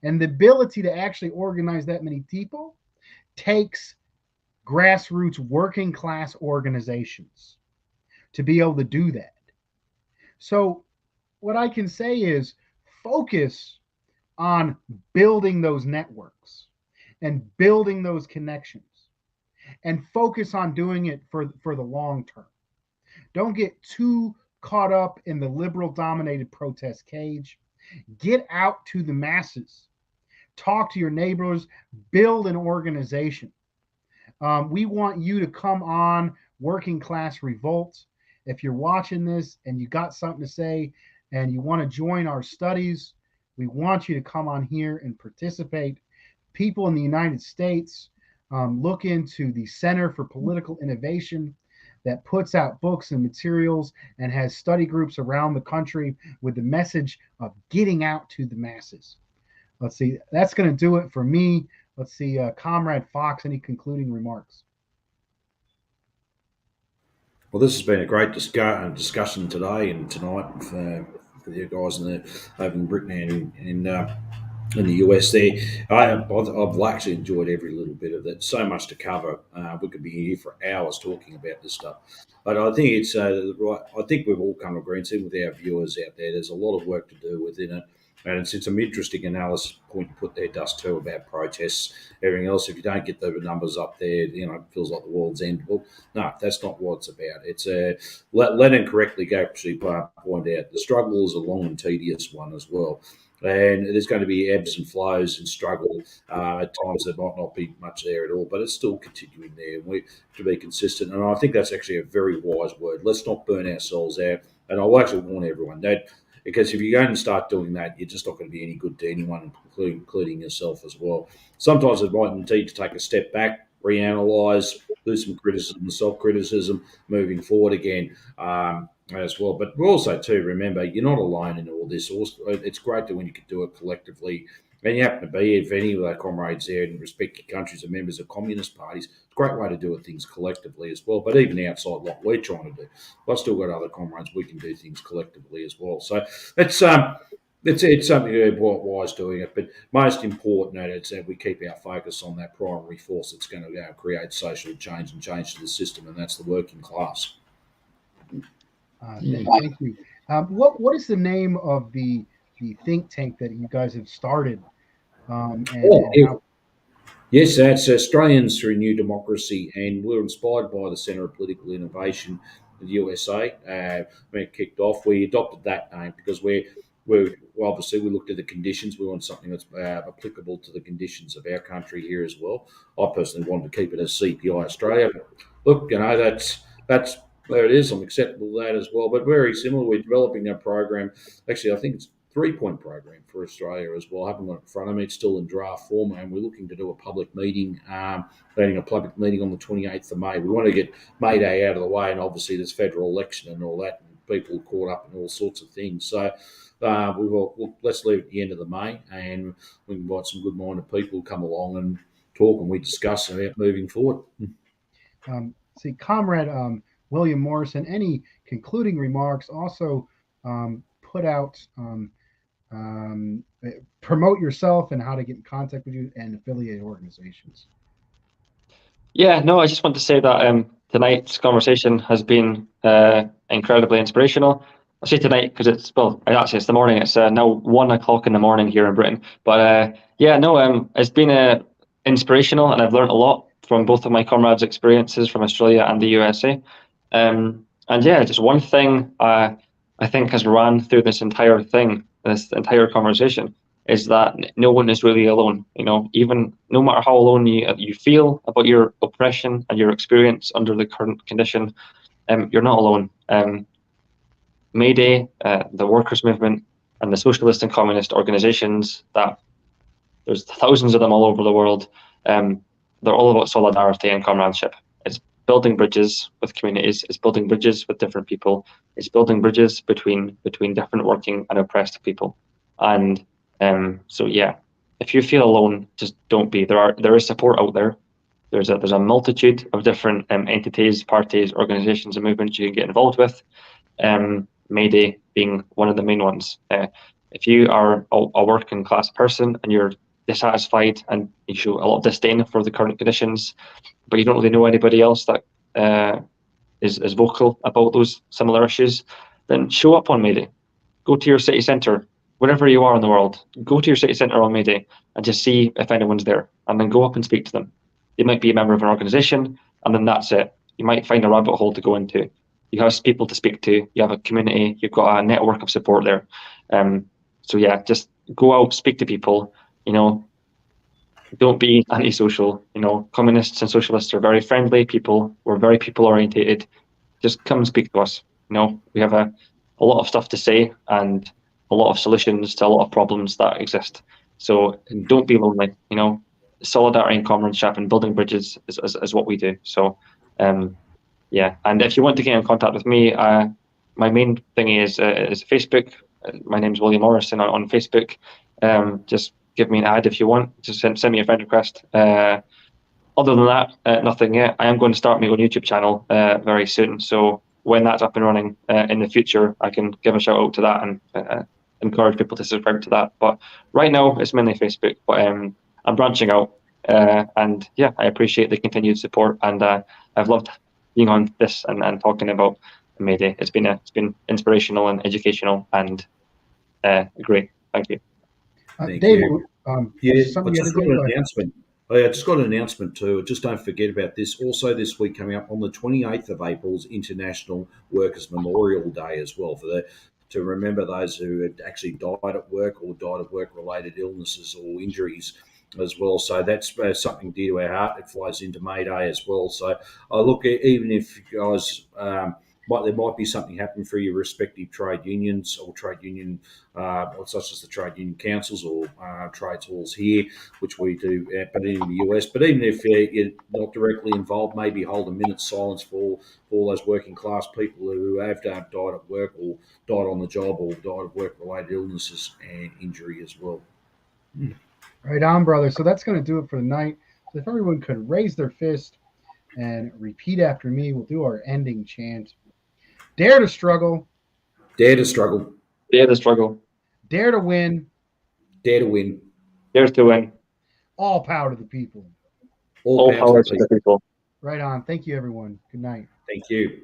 And the ability to actually organize that many people takes grassroots working class organizations to be able to do that. So, what I can say is focus on building those networks and building those connections and focus on doing it for the long term. Don't get too caught up in the liberal dominated protest cage. Get out to the masses, talk to your neighbors, build an organization. We want you to come on Working Class Revolt. If you're watching this and you got something to say and you want to join our studies, we want you to come on here and participate. People in the United States, look into the Center for Political Innovation that puts out books and materials and has study groups around the country with the message of getting out to the masses. Let's see, that's going to do it for me. Let's see, Comrade Fox, any concluding remarks? Well, this has been a great discussion today and tonight for you guys over in Britain and in the US there. I've actually enjoyed every little bit of it. So much to cover. We could be here for hours talking about this stuff. But I think it's right. I think we've all come to agreement with our viewers out there. There's a lot of work to do within it. And it's some interesting analysis point you put there, Dust, too, about protests, everything else. If you don't get the numbers up there, it feels like the world's end. Well, no, that's not what it's about. It's Lenin correctly actually point out the struggle is a long and tedious one as well. And there's going to be ebbs and flows and struggle. At times there might not be much there at all, but it's still continuing there. We have to be consistent. And I think that's actually a very wise word. Let's not burn ourselves out. And I'll actually warn everyone that because if you go and start doing that, you're just not going to be any good to anyone, including yourself as well. Sometimes it might need to take a step back, reanalyze, do some criticism, self-criticism, moving forward again as well. But also, too, remember, you're not alone in all this. It's great that when you can do it collectively, and you happen to be, if any of our comrades there and respected countries are members of communist parties, it's a great way to do things collectively as well. But even outside what we're trying to do, I've still got other comrades, we can do things collectively as well. So it's something to be wise doing it, but most important is that we keep our focus on that primary force that's going to create social change and change to the system, and that's the working class. Thank you. What is the name of the think tank that you guys have started? Yes, that's Australians for a New Democracy, and we're inspired by the Centre of Political Innovation in the USA. When it kicked off, we adopted that name because we're obviously we looked at the conditions. We want something that's applicable to the conditions of our country here as well. I personally wanted to keep it as CPI Australia, but look, that's there it is. I'm acceptable to that as well. But very similar, we're developing a program. Actually, I think it's 3-point program for Australia as well. I haven't got it in front of me. It's still in draft form, and we're looking to do a public meeting, planning a public meeting on the 28th of May. We want to get May Day out of the way, and obviously there's federal election and all that, and people are caught up in all sorts of things. So let's leave it at the end of the May, and we invite some good-minded people to come along and talk, and we discuss about moving forward. See, Comrade William Morrison, any concluding remarks? Also, put out promote yourself and how to get in contact with you and affiliated organizations. Yeah, no, I just want to say that tonight's conversation has been incredibly inspirational. I say tonight because it's it's the morning. It's now 1 o'clock in the morning here in Britain. But it's been inspirational, and I've learned a lot from both of my comrades' experiences from Australia and the USA. And yeah, just one thing I think has ran through this entire thing, this entire conversation, is that no one is really alone. Even no matter how alone you feel about your oppression and your experience under the current condition, you're not alone. May Day, the workers' movement, and the socialist and communist organizations that there's thousands of them all over the world. They're all about solidarity and comradeship. It's building bridges with communities. It's building bridges with different people. It's building bridges between different working and oppressed people. And so yeah, if you feel alone, just don't be. There is support out there. There's a multitude of different entities, parties, organizations, and movements you can get involved with. May Day being one of the main ones. If you are a working class person and you're dissatisfied and you show a lot of disdain for the current conditions, but you don't really know anybody else that is vocal about those similar issues, then show up on May Day. Go to your city centre, wherever you are in the world. Go to your city centre on May Day and just see if anyone's there, and then go up and speak to them. They might be a member of an organisation, and then that's it. You might find a rabbit hole to go into. You have people to speak to. You have a community. You've got a network of support there. So yeah, just go out, speak to people. Don't be antisocial. Communists and socialists are very friendly people. We're very people orientated. Just come and speak to us. We have a lot of stuff to say and a lot of solutions to a lot of problems that exist. So don't be lonely. Solidarity and comradeship and building bridges is what we do. So yeah, and if you want to get in contact with me, my main thing is Facebook. My name's William Morrison on Facebook. Just give me an ad if you want. Just send me a friend request. Other than that, nothing yet. I am going to start my own YouTube channel very soon. So when that's up and running in the future, I can give a shout out to that and encourage people to subscribe to that. But right now, it's mainly Facebook. But I'm branching out. And yeah, I appreciate the continued support. And I've loved being on this and talking about May Day. It's been inspirational and educational and great. Thank you. Thank David, you. something you had to got do? an Go ahead. announcement. I just got an announcement too. Just don't forget about this. Also, this week coming up on the 28th of April is International Workers' Memorial Day as well, to remember those who had actually died at work or died of work-related illnesses or injuries as well. So that's something dear to our heart. It flies into May Day as well. So look, even if you guys. There might be something happening for your respective trade unions or trade union, such as the trade union councils or trades halls here, which we do, but in the US. But even if you're not directly involved, maybe hold a minute's silence for all those working class people who have died at work or died on the job or died of work-related illnesses and injury as well. Right on, brother. So that's going to do it for the night. So if everyone could raise their fist and repeat after me, we'll do our ending chant. Dare to struggle. Dare to struggle. Dare to struggle. Dare to win. Dare to win. Dare to win. All power to the people. All power to the people. Right on. Thank you, everyone. Good night. Thank you.